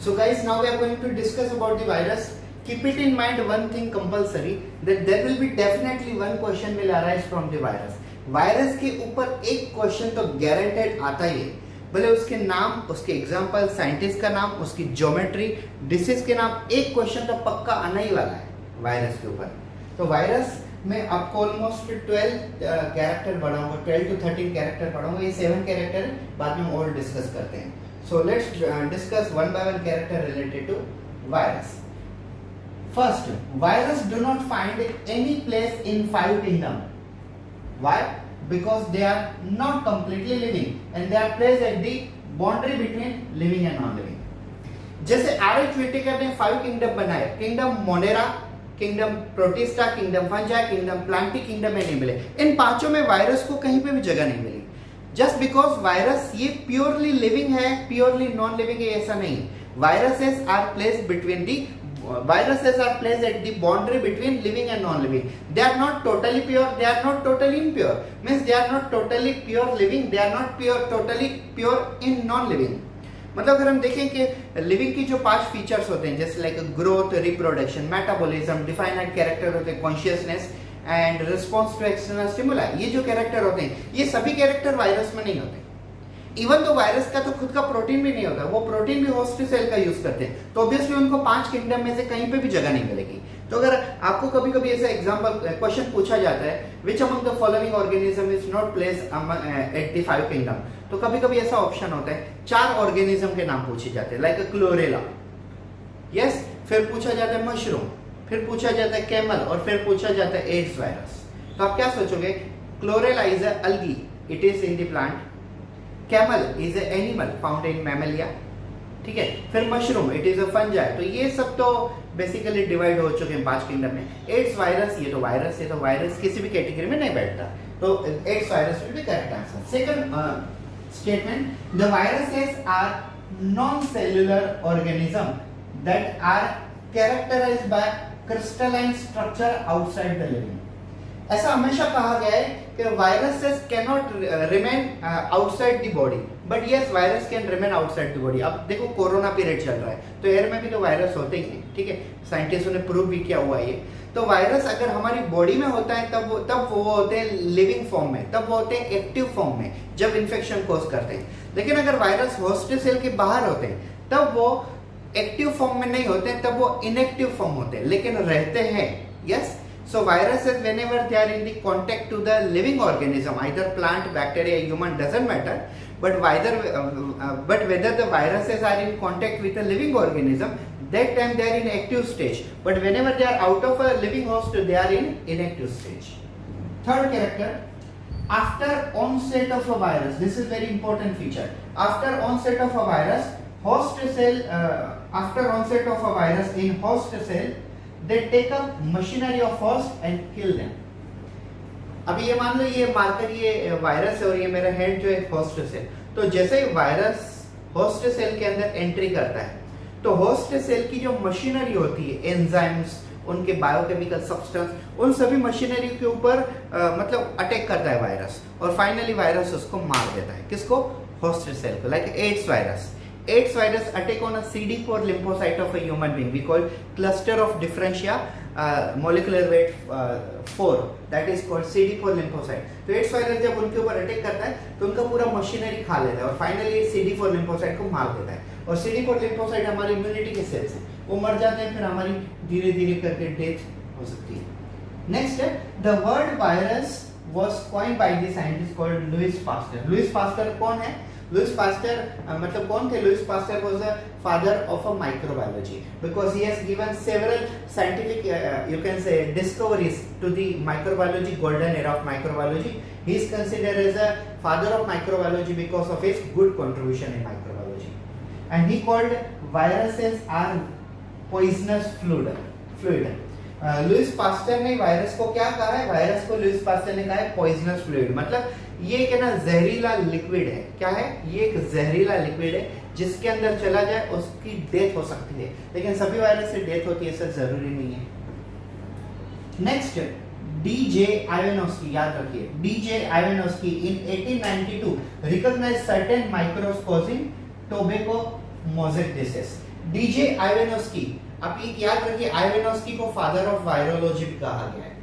So guys, now we are going to discuss about the virus. Keep it in mind one thing compulsory, that there will be definitely one question will arise from the virus. Virus के ऊपर एक question तो guaranteed आता ही है, भले उसके नाम, उसके एग्जाम्पल, साइंटिस्ट का नाम, उसकी ज्योमेट्री, डिसीज के नाम, एक क्वेश्चन तो पक्का आना ही वाला है वायरस के ऊपर. तो वायरस में आपको ऑलमोस्ट 12 कैरेक्टर पढ़ाऊंगा, 12 to 13 कैरेक्टर पढ़ाऊंगा. ये 7 कैरेक्टर है, बाद में और डिस्कस करते हैं. So let's discuss one by one character related to virus. First, virus do not find any place in 5 kingdom. Why? Because they are not completely living and they are placed at the boundary between living and non-living. जैसे RH Whittaker ने 5 kingdom बनाए, kingdom Monera, kingdom Protista, kingdom fungi, kingdom Plantae, kingdom animal. इन पांचों में virus को कहीं पे भी जगह नहीं मिली. जस्ट बिकॉज वायरस ये प्योरली लिविंग है, प्योरली नॉन लिविंग है, ऐसा नहीं. Viruses are placed between the viruses are placed at the boundary between living and non-living. They are not totally pure, they are not totally impure. Means they are not totally pure living, they are not pure totally pure in non-living. मतलब अगर हम देखें कि living की जो 5 features होते हैं, जैसे like growth, reproduction, metabolism, definite character होते हैं, consciousness and response to external stimuli, ये जो कैरेक्टर होते हैं, ये सभी कैरेक्टर वायरस में नहीं होते. इवन तो वायरस का तो खुद का प्रोटीन भी नहीं होता, वो प्रोटीन भी होस्ट सेल का यूज करते हैं, तो ऑब्वियसली उनको 5 किंगडम में से कहीं पे भी जगह नहीं मिलेगी. तो अगर आपको कभी कभी ऐसा एग्जांपल क्वेश्चन पूछा जाता है, which among the following organism is not placed at the 5 kingdom, तो कभी कभी ऐसा ऑप्शन होता है, 4 ऑर्गेनिज्म के नाम पूछे जाते हैं, लाइक क्लोरेला, यस, फिर पूछा जाता है मशरूम, फिर पूछा जाता है कैमल, और फिर पूछा जाता है एड्स वायरस. तो आप क्या सोचोगे? Chlorella is a algae, it is in the plant. Camel is a animal found in mammalia, ठीक है. फिर mushroom, it is a fungi. तो ये सब तो बेसिकली डिवाइड हो चुके हैं 5 किंगडम में. एड्स वायरस, ये तो वायरस है, तो वायरस किसी भी कैटेगरी में नहीं बैठता, तो AIDS virus will be correct answer. Second statement, the viruses are non cellular organism that are characterised by crystalline structure outside the living. ऐसा हमेशा कहा गया है कि viruses can not remain outside the body, but yes virus can remain outside the body. अब देखो corona period चल रहा है, तो एयर में भी तो वायरस होते ही हैं, ठीक है, साइंटिस्टों ने प्रूव भी किया हुआ है ये. तो वायरस अगर हमारी बॉडी में होता है तब वो होते हैं लिविंग फॉर्म में, तब वो होते हैं एक्टिव फॉर्म में जब इन्फेक्शन कॉज करते हैं. लेकिन अगर वायरस होस्ट सेल के बाहर होते हैं तब वो एक्टिव फॉर्म में नहीं होते, तब वो इनएक्टिव फॉर्म होते हैं, लेकिन रहते हैं. Yes. So viruses, whenever they are in the contact to the living organism, either plant, bacteria, human, doesn't matter, but whether the viruses are in contact with a living organism, that time they are in active stage. But whenever they are out of a living host, they are in inactive stage. Third character, after onset of a virus, this is very important feature. After onset of a virus, after onset of a virus in host cell, they take up machinery of host and kill them. अभी ये मान लो ये marker, ये virus है और ये मेरा head जो है होस्ट सेल. तो जैसे ही वायरस होस्ट सेल के अंदर एंट्री करता है, तो होस्ट सेल की जो मशीनरी होती है, एंजाइम्स, उनके बायोकेमिकल सब्सटेंस, उन सभी मशीनरी के ऊपर मतलब अटैक करता है वायरस, और फाइनली वायरस उसको मार देता है. किसको? होस्ट सेल को. Like AIDS virus. AIDS virus attack on a CD4 lymphocyte of a human being. We call cluster of differentia, molecular weight 4. That is called CD4 lymphocyte. तो AIDS virus जब उनके ऊपर अटैक करता है तो उनका पूरा मशीनरी खा लेता है और फाइनली CD4 lymphocyte को मार देता है. और CD4 lymphocyte हमारी इम्यूनिटी के सेल्स हैं, वो मर जाते हैं, फिर हमारी धीरे धीरे करके डेथ हो सकती है. नेक्स्ट है, the word virus was coined by the scientist called Louis Pasteur. Louis Pasteur कौन है? Louis Pasteur मतलब कौन थे? Louis Pasteur was the father of a microbiology because he has given several scientific you can say discoveries to the microbiology, golden era of microbiology. He is considered as a father of microbiology because of his good contribution in microbiology. And he called viruses are poisonous fluid. Louis Pasteur ने virus को क्या कहा है? Virus को Louis Pasteur ने कहा है poisonous fluid. मतलब ये एक ना जहरीला लिक्विड है. क्या है ये? एक जहरीला लिक्विड है जिसके अंदर चला जाए उसकी डेथ हो सकती है, लेकिन सभी वायरस से डेथ होती है ऐसा जरूरी नहीं है. नेक्स्ट, डीजे आयोनोस्की, याद रखिए, DJ Ivanovsky in 1892 recognised certain microbes causing tobacco mosaic disease. DJ Ivanovsky, आप ये याद रखिए, आइवानोस्की को फादर ऑफ वायरोलॉजी भी कहा गया है.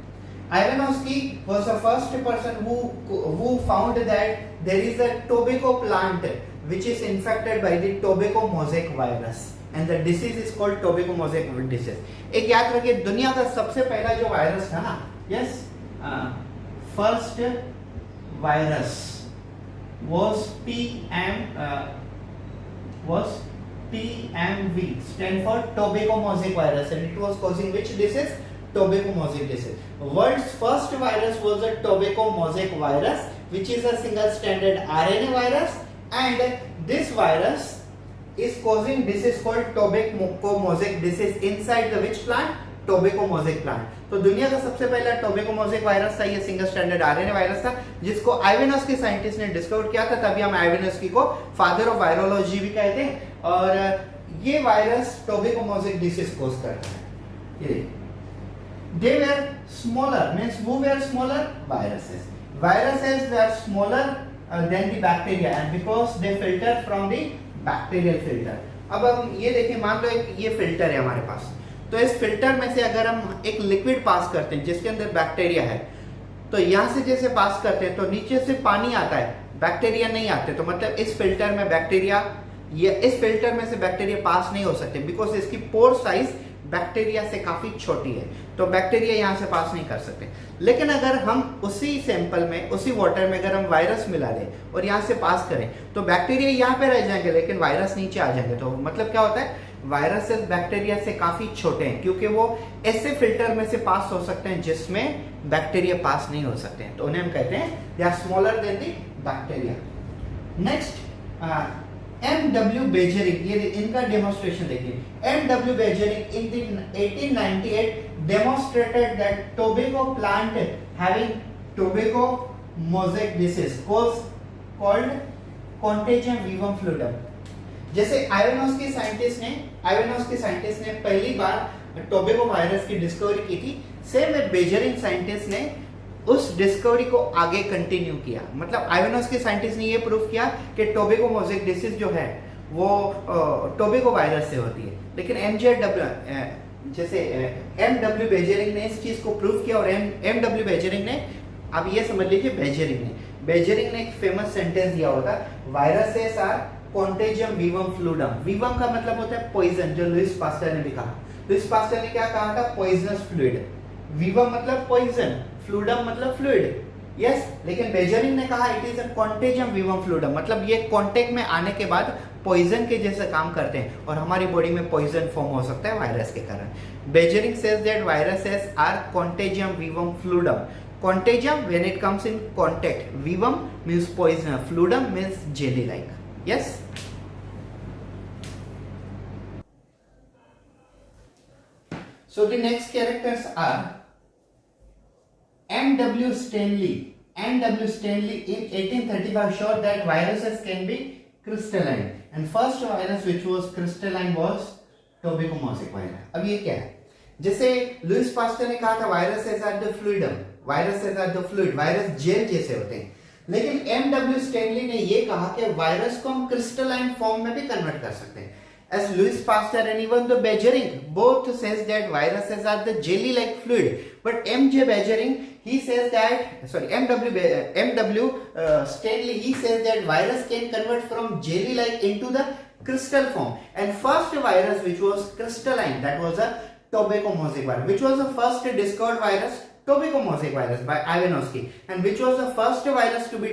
Ivanovsky was the first person who found that there is a tobacco plant which is infected by the tobacco mosaic virus and the disease is called tobacco mosaic disease. एक याद रखिए, दुनिया का सबसे पहला जो वायरस था ना, yes, first virus was TMV, stand for tobacco mosaic virus, and it was causing which disease? Tobacco mosaic disease. World's first virus was a tobacco mosaic virus, which is a single stranded RNA virus, and this virus is causing disease called tobacco mosaic disease inside the which plant? Tobacco mosaic plant. तो दुनिया का सबसे पहला tobacco mosaic virus था, ये single standard RNA virus था, जिसको आइवानोस्की scientist ने डिस्कवर किया था. तभी हम आइवानोस्की को फादर ऑफ वायरोलॉजी भी कहते हैं. और ये virus tobacco mosaic disease cause करता है. ये they were smaller, means who were smaller? Viruses were smaller than the bacteria, and because they filter from the bacterial filter. अब हम ये देखिए, मान लो एक ये फिल्टर है हमारे पास, तो इस फिल्टर में से अगर हम एक लिक्विड पास करते हैं जिसके अंदर बैक्टीरिया है, तो यहाँ से जैसे पास करते हैं तो नीचे से पानी आता है, बैक्टीरिया नहीं आते, तो मतलब इस फिल्टर में बैक्टीरिया, या इस फिल्टर में से बैक्टीरिया पास नहीं हो सकते, बिकॉज इसकी पोर साइज बैक्टीरिया से काफी छोटी है, तो बैक्टीरिया यहाँ से पास नहीं कर सकते. लेकिन अगर हम उसी सैंपल में, उसी वाटर में अगर हम वायरस मिला दें और यहाँ से पास करें, तो बैक्टीरिया यहाँ पे रह जाएंगे लेकिन वायरस नीचे आ जाएंगे. तो मतलब क्या होता है, वायरसेस बैक्टीरिया से काफी छोटे हैं, क्योंकि वो ऐसे फिल्टर में से पास हो सकते हैं जिसमें बैक्टीरिया पास नहीं हो सकते हैं, तो उन्हें हम कहते हैं they are smaller than the bacteria. Next, M.W. Beijerinck, ये इनका डेमोन्स्ट्रेशन देखिए. M.W. बेजेरिंग in 1898 demonstrated that tobacco plant having tobacco mosaic disease called contagion vivum fluidum. जैसे आइवानोस्की साइंटिस्ट ने पहली बार टोबैको वायरस की डिस्कवरी की थी, सेम बेजेरिंग साइंटिस्ट ने उस डिस्कवरी को आगे कंटिन्यू किया. मतलब आइवानोस्की साइंटिस्ट ने ये प्रूव किया कि टोबैको मोज़ेक डिसीज जो है वो टोबैको वायरस से होती है. लेकिन एमडब्ल्यू बेजेरिंग ने इस चीज को प्रूव किया, और एमडब्ल्यू बेजेरिंग ने, अब ये समझ लीजिए, बेजेरिंग ने एक फेमस सेंटेंस दिया होता, viruses are contagium vivum fluidum. वीवम का मतलब होता है पॉइजन, जो लुइस पास्टर ने भी कहा. लुइस पास्टर ने क्या कहा था? Poisonous fluid. वीवम मतलब पॉइजन, फ्लूइडम मतलब फ्लूइड. यस, लेकिन बेजेरिंग ने कहा it is a contagium vivum fluidum, मतलब ये कांटेक्ट में आने के बाद पॉइजन के जैसे काम करते हैं और हमारी बॉडी में पॉइजन फॉर्म हो सकता है वायरस के कारण. Beijerinck says that viruses are contagium vivum fluidum. Contagium when it comes in contact. Vivum means poison. Fluidum means jelly-like. Yes. So the next characters are M.W. Stanley. M.W. Stanley in 1835 showed that viruses can be crystalline. And first virus which was crystalline was tobacco mosaic virus. अब ये क्या है? जैसे Louis Pasteur ने कहा था viruses are the fluidum, viruses are the fluid, virus gel जैसे होते हैं. लेकिन एमडब्ल्यू स्टैनली ने ये कहा कि वायरस को हम क्रिस्टलाइन फॉर्म में भी कन्वर्ट कर सकते हैं. As Louis Pasteur and even the Beijering both says that viruses are the jelly-like fluid, but M.J. Beijering he says that, sorry, M.W. Stanley he says that virus can convert from jelly-like into the crystal form. And first virus which was crystalline, that was a tobacco mosaic virus, which was the first discovered virus, tobacco mosaic virus by Ivanovsky, and which was the first virus to be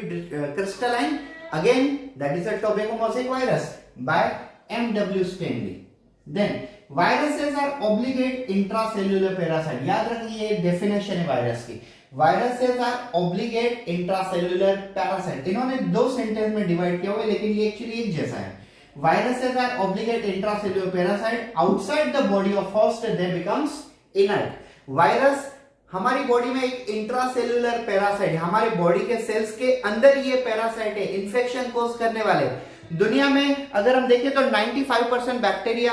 crystalline, again that is a tobacco mosaic virus by M.W. Stanley. Then viruses are obligate intracellular parasite. याद रखिए ये definition है virus की. Viruses are obligate intracellular parasite. इन्होंने दो sentence में divide किया हुआ है लेकिन ये एक्चुअली एक जैसा है. Viruses are obligate intracellular parasite. Outside the body of host they becomes inert. Virus हमारी बॉडी में एक इंट्रासेल्युलर पैरासाइट, हमारे बॉडी के सेल्स के अंदर ये पैरासाइट है, इन्फेक्शन कोज करने वाले. दुनिया में अगर हम देखें तो 95% बैक्टीरिया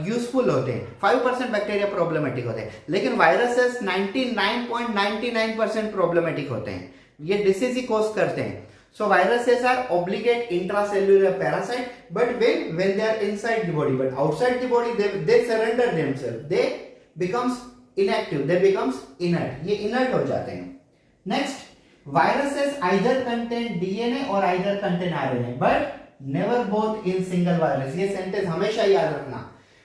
यूजफुल होते हैं, 5% बैक्टीरिया प्रॉब्लमेटिक होते हैं, लेकिन वायरसेस 99.99% प्रॉब्लमेटिक होते हैं, ये डिसीज ही कोज करते हैं. So viruses are obligate intracellular parasite, but when they are inside the body, but outside the body they surrender themselves, they becomes inactive, they becomes inert, ये inert हो जाते हैं. Next, viruses either contain DNA or either contain RNA, but never both in single virus. ये sentence हमेशा याद रखना.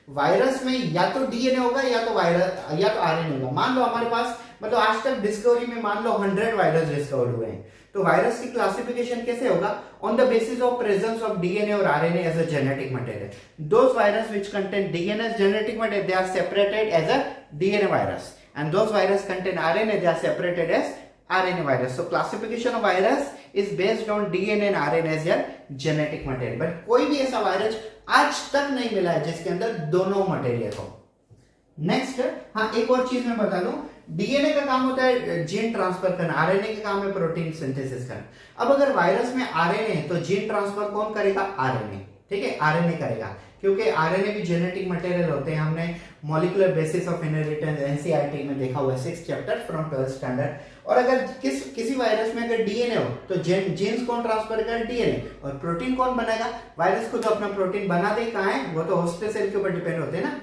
Virus में या तो डीएनए होगा या तो वायरस या तो आरएनए होगा. मान लो हमारे पास मतलब आज तक डिस्कवरी में मान लो 100 वायरस डिस्कवर्ड हुए हैं, तो वायरस की क्लासिफिकेशन कैसे होगा? On the basis of presence of DNA और RNA as a genetic material. Those virus which contain DNA as genetic material, they are separated as a DNA virus, and those virus contain RNA, they are separated as RNA virus. So classification of virus is based on DNA and RNA as your genetic material. But कोई भी ऐसा virus आज तक नहीं मिला है जिसके अंदर दोनों मटेरियल हो. नेक्स्ट, हाँ एक और चीज मैं बता दूं, डीएनए का काम होता है जीन ट्रांसफर करना, आरएनए का काम है प्रोटीन सिंथेसिस करना. अब अगर वायरस में आरएनए है तो जीन ट्रांसफर कौन करेगा? आरएनए. ठीक है, आरएनए करेगा, क्योंकि आरएनए भी जेनेटिक मटेरियल होते हैं. हमने molecular basis of inheritance NCERT में देखा हुआ है 6th chapter from 12th standard. और अगर किसी वायरस में अगर डीएनए हो तो जीन्स कौन ट्रांसफर करेगा? डीएनए. और प्रोटीन कौन बनाएगा? वायरस को तो अपना प्रोटीन बना दे, कहां है वो तो होस्ट सेल के ऊपर डिपेंड होते हैं ना.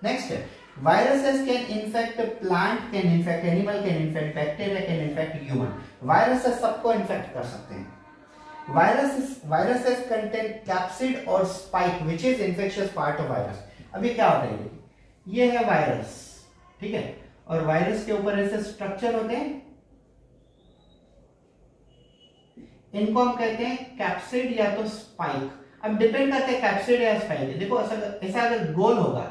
नेक्स्ट है, viruses can infect plant, can infect animal, can infect bacteria, can infect human. viruses सबको इन्फेक्ट कर सकते हैं. viruses contain capsid और spike which is infectious part of virus. अभी क्या होता है, ये है वायरस, ठीक है, और वायरस के ऊपर ऐसे स्ट्रक्चर होते हैं, इनको हम कहते हैं कैप्सिड या तो स्पाइक. अब डिपेंड करते हैं कैप्सिड या स्पाइक. देखो ऐसा अगर गोल होगा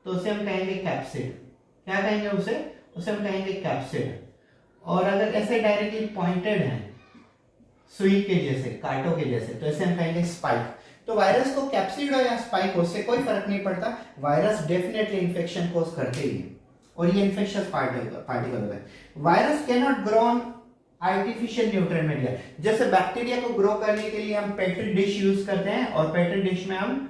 तो उसे हम कहेंगे कैप्सिड. क्या कहेंगे उसे हम कहेंगे कैप्सिड. और अगर ऐसे डायरेक्टली पॉइंटेड है सुई के जैसे, कांटों के जैसे, तो ऐसे हम कहेंगे स्पाइक. तो वायरस को कैप्सिड हो या स्पाइक हो, उससे कोई फर्क नहीं पड़ता, वायरस डेफिनेटली इंफेक्शन कोज करते ही है, और ये इंफेक्शियस पार्टिकल होता है. Virus can not grow on artificial nutrient media. जैसे बैक्टीरिया को ग्रो करने के लिए हम पेट्री डिश यूज करते हैं, और पेट्री डिश में हम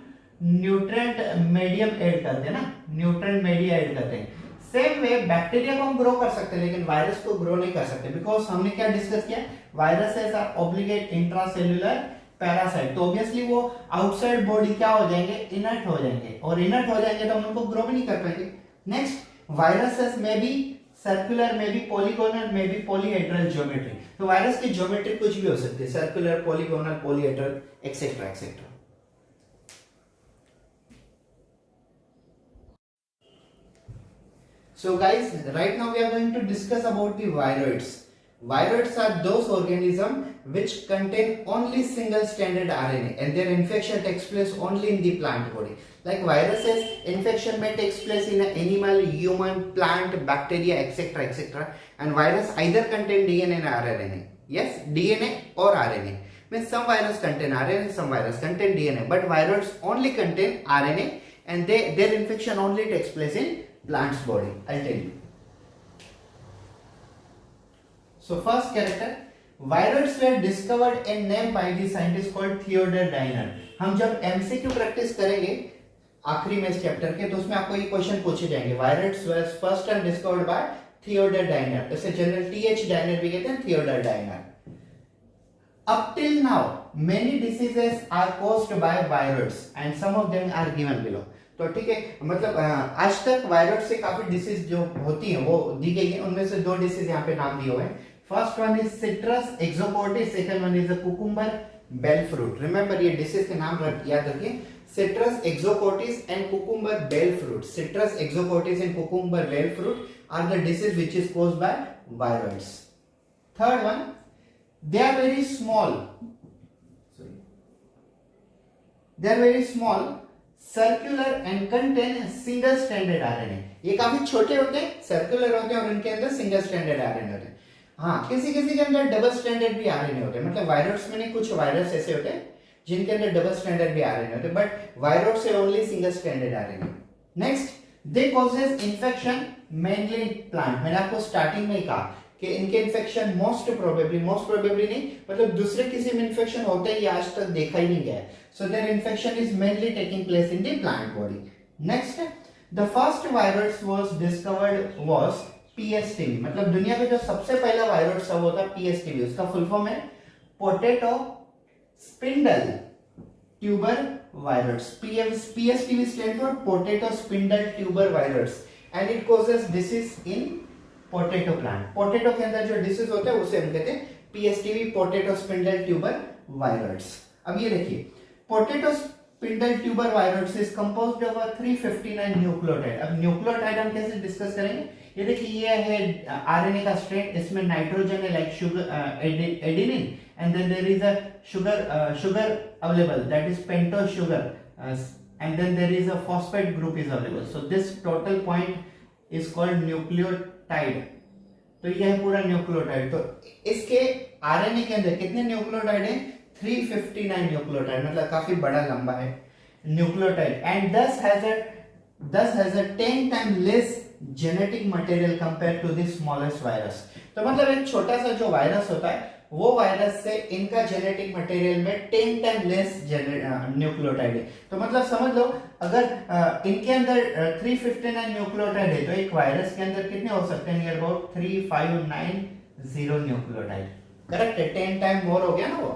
न्यूट्रिएंट मीडियम ऐड करते हैं ना, न्यूट्रिएंट मीडिया ऐड करते हैं. सेम वे बैक्टीरिया को हम ग्रो कर सकते हैं, लेकिन वायरस को ग्रो नहीं कर सकते, बिकॉज हमने क्या डिस्कस किया, viruses are obligate intracellular parasite. तो ऑब्वियसली वो आउटसाइड बॉडी क्या हो जाएंगे? इनर्ट हो जाएंगे, और इनर्ट हो जाएंगे तो हम उनको ग्रो भी नहीं कर पाएंगे. Next, viruses may be circular, may be polygonal, may be polyhedral geometry. तो वायरस की ज्योमेट्री कुछ भी हो सकती है, circular, polygonal, polyhedral, etcetera etcetera. So guys, right now we are going to discuss about the viroids. Viroids are those organisms which contain only single stranded RNA, and their infection takes place only in the plant body. Like viruses, infection may takes place in an animal, human, plant, bacteria, etc., etc. And virus either contain DNA and RNA. Yes, DNA or RNA. Means some virus contain RNA, some virus contain DNA, but viroids only contain RNA, and their infection only takes place in plant's body. I'll tell you. So first character, viroids were discovered and named by the scientist called Theodore Diner. हम जब MCQ practice करेंगे आखिरी में इस chapter के, तो उसमें आपको ये क्वेश्चन पूछे जाएंगे. viroids were first time discovered by Theodore Diner. इसे जनरल TH Diner भी कहते हैं, Theodore Diner. Up till now, many diseases are caused by viroids, and some of them are given below. तो ठीक है, मतलब आज तक वायरस से काफी डिसीज जो होती हैं वो दी गई है. उनमें से 2 डिसीज यहाँ पे नाम दिए हुए हैं. First one is citrus exocortis, second one is cucumber pale fruit. Remember ये डिसीज के नाम याद रखिए, citrus exocortis and cucumber pale fruit. Citrus exocortis and cucumber pale fruit are the disease which is caused by virus. Third one, they are very small, circular and contain single stranded RNA. ये काफी छोटे होते हैं, circular होते हैं, और इनके अंदर सिंगल स्ट्रैंडेड आरएनए होते हैं. हाँ, किसी के अंदर डबल स्ट्रैंडेड भी आरएनए होते हैं. मतलब वायरस में नहीं, कुछ वायरस ऐसे होते हैं जिनके अंदर डबल स्ट्रैंडेड भी आरएनए होते हैं, बट वायरस से only single stranded RNA. Next, they causes infection mainly in plant. मैंने आपको स्टार्टिंग में ही कहा कि इनके इन्फेक्शन मोस्ट प्रोबेबली नहीं, मतलब दूसरे किसी में इन्फेक्शन होते ही आज तक देखा ही नहीं गया है. So their infection is mainly taking place in the plant body. Next, the first virus was discovered was PSTV. मतलब दुनिया में जो सबसे पहला वायरस था वो था PSTV. उसका फुल फॉर्म है potato spindle tuber virus. PSTV stands for potato spindle tuber virus and it causes disease in potato plant. Potato के अंदर जो डिसीज होता है उसे हम कहते हैं PSTV potato spindle tuber virus. अब ये देखिए potato spindle tuber virus is composed of 359 nucleotide. अब न्यूक्लियोटाइड हम कैसे डिस्कस करेंगे. ये देखिए ये है आरएनए का स्ट्रैंड. इसमें नाइट्रोजन है like sugar adenine and then there is a sugar available, that is pentose sugar, and then there is a phosphate group is available. So this total point is called nucleotide. तो यह है पूरा nucleotide. तो इसके RNA के अंदर कितने nucleotide हैं. 359 न्यूक्लियोटाइड, मतलब काफी बड़ा लंबा है nucleotide. And thus has a 10 times less genetic material compared to the smallest virus. तो मतलब एक छोटा सा जो वायरस होता है वो वायरस से इनका जेनेटिक मटेरियल में 10 टाइम लेस न्यूक्लियोटाइड है. तो मतलब समझ लो अगर इनके अंदर 359 न्यूक्लियोटाइड है तो एक वायरस के अंदर कितने हो सकते हैं. Near about 3590 nucleotide. करेक्ट है. 10 टाइम मोर हो गया ना वो.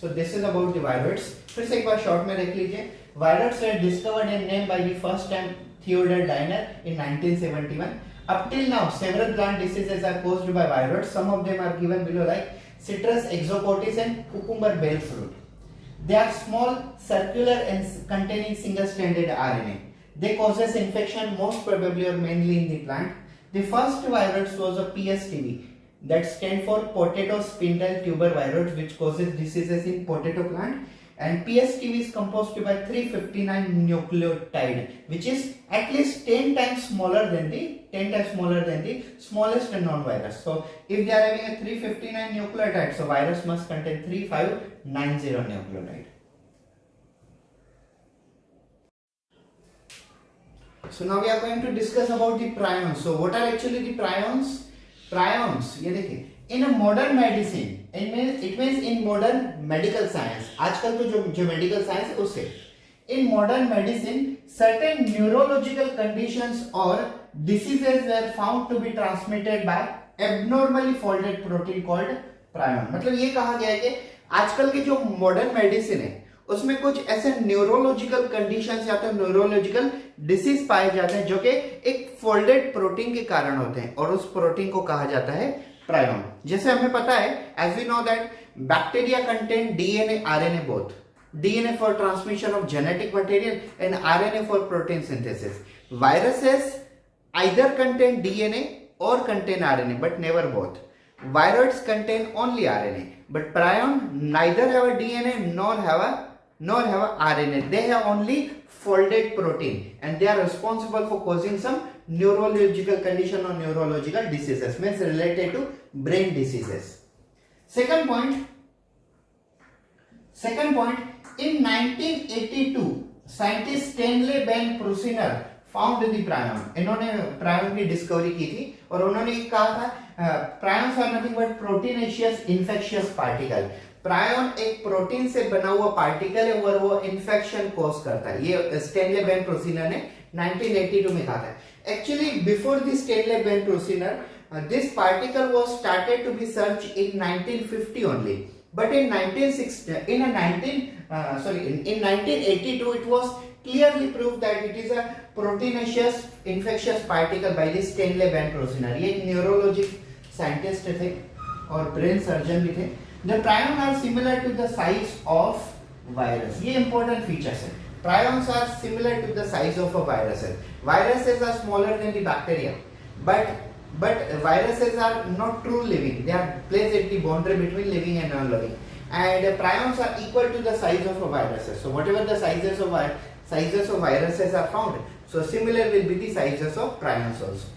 So this is about the virus. फिर से एक बार शॉर्ट में देख लीजिए. Virus were discovered and named by the first time Theodor Diener in 1971. Up till now, several plant diseases are caused by viruses. Some of them are given below, like Citrus exocotis and cucumber bell fruit. They are small, circular, and containing single-stranded RNA. They causes infection most probably or mainly in the plant. The first virus was a PSTV, that stands for potato spindle tuber virus, which causes diseases in potato plant. And PSTV is composed by 359 nucleotide, which is at least 10 times smaller than the smallest known virus. So if they are having a 359 nucleotide, so virus must contain 3590 nucleotide. So now we are going to discuss about the prions. So what are actually the prions? Prions, ये देखिए, in a modern medicine, it means in modern medical science. आजकल तो जो medical science है उससे. In modern medicine, certain neurological conditions or diseases were found to be transmitted by abnormally folded protein called prion. मतलब ये कहा गया है कि आजकल के जो modern medicine है उसमें कुछ ऐसे न्यूरोलॉजिकल कंडीशंस या तो न्यूरोलॉजिकल डिसीज पाए जाते हैं जो कि एक फोल्डेड प्रोटीन के कारण होते हैं और उस प्रोटीन को कहा जाता है प्रायन. जैसे हमें पता है, as we know that bacteria contain DNA RNA both. DNA for transmission of genetic material and RNA for protein synthesis. Viruses either contain DNA or contain RNA but never both. Viroids contain only RNA, but prion neither have a DNA nor have a RNA. They have only folded protein and they are responsible for causing some neurological condition or neurological diseases, means related to brain diseases. Second point, in 1982 scientist Stanley Ben Prusiner found the prion. इन्होंने prion की discovery की थी और उन्होंने कहा था prions are nothing but proteinaceous infectious particle. Prion एक protein से बना हुआ पार्टिकल है और वो इन्फेक्शन कॉज करता है. ये स्टेनले बेन प्रोसिनर ने 1982 में कहा था. Actually before the Stanley Ben Prusiner this particle was started to be searched in 1950 only, but in 1982 it was clearly proved that it is a proteinaceous infectious particle by the Stanley Ben Prusiner. ये एक neurologic scientist थे और brain surgeon भी थे. The prions are similar to the size of virus. ये important features है. Prions are similar to the size of a virus. Viruses are smaller than the bacteria, but viruses are not true living. They are placed at the boundary between living and non-living. And prions are equal to the size of a viruses. So whatever the sizes of viruses are found, so similar will be the sizes of prions also.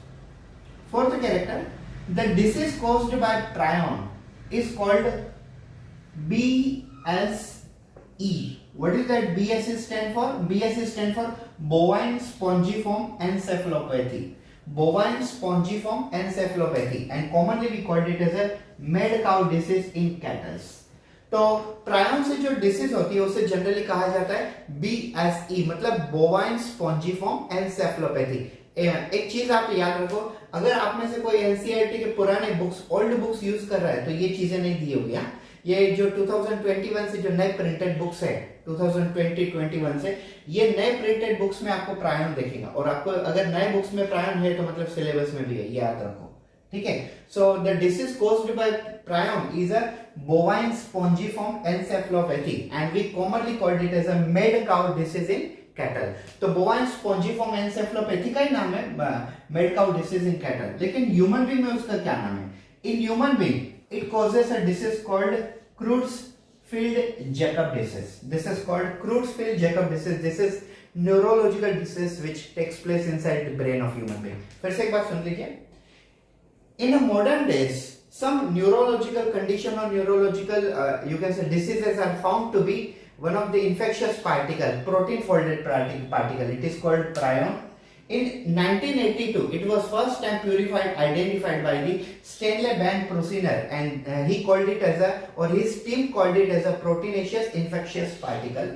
Fourth character, the disease caused by prion is called BSE. What is that BSE stand for? BSE stand for bovine spongiform encephalopathy. Bovine spongiform encephalopathy, and commonly we called it as a mad cow disease in cattle. तो प्रायन से जो disease होती है उसे generally कहा जाता है BSE, मतलब बोवाइन स्पॉन्जिफॉर्म एनसेफेलोपैथी. एक चीज आप याद रखो, अगर आप में से कोई एनसीईआरटी के पुराने बुक्स ओल्ड बुक्स यूज कर रहा है तो ये चीजें नहीं दी होगी. ये जो 2021 से जो नए प्रिंटेड बुक्स है 2020-21 से, ये नए प्रिंटेड बुक्स में आपको प्रायन दिखेगा, और आपको अगर नए बुक्स में प्रायन है तो मतलब सिलेबस में भी है, याद रखो, ठीक है। So the disease caused by prion is a bovine spongiform encephalopathy and we commonly called it as a mad cow disease in cattle. तो बोवाइन स्पॉन्जिफॉर्म एन्सेफलोपैथी का ही नाम है mad cow disease in cattle, लेकिन human being में उसका क्या नाम है? In human being it causes a disease called Creutzfeldt-Jakob disease. This is called Creutzfeldt-Jakob disease. This is neurological disease which takes place inside the brain of human being. फिर से एक बात सुन लीजिए. In a modern days, some neurological condition or neurological you can say diseases are found to be one of the infectious particle, protein folded particle. It is called prion. In 1982, it was first time identified by the Stanley Van Prusiner, and he called it as his team called it as a proteinaceous infectious particle.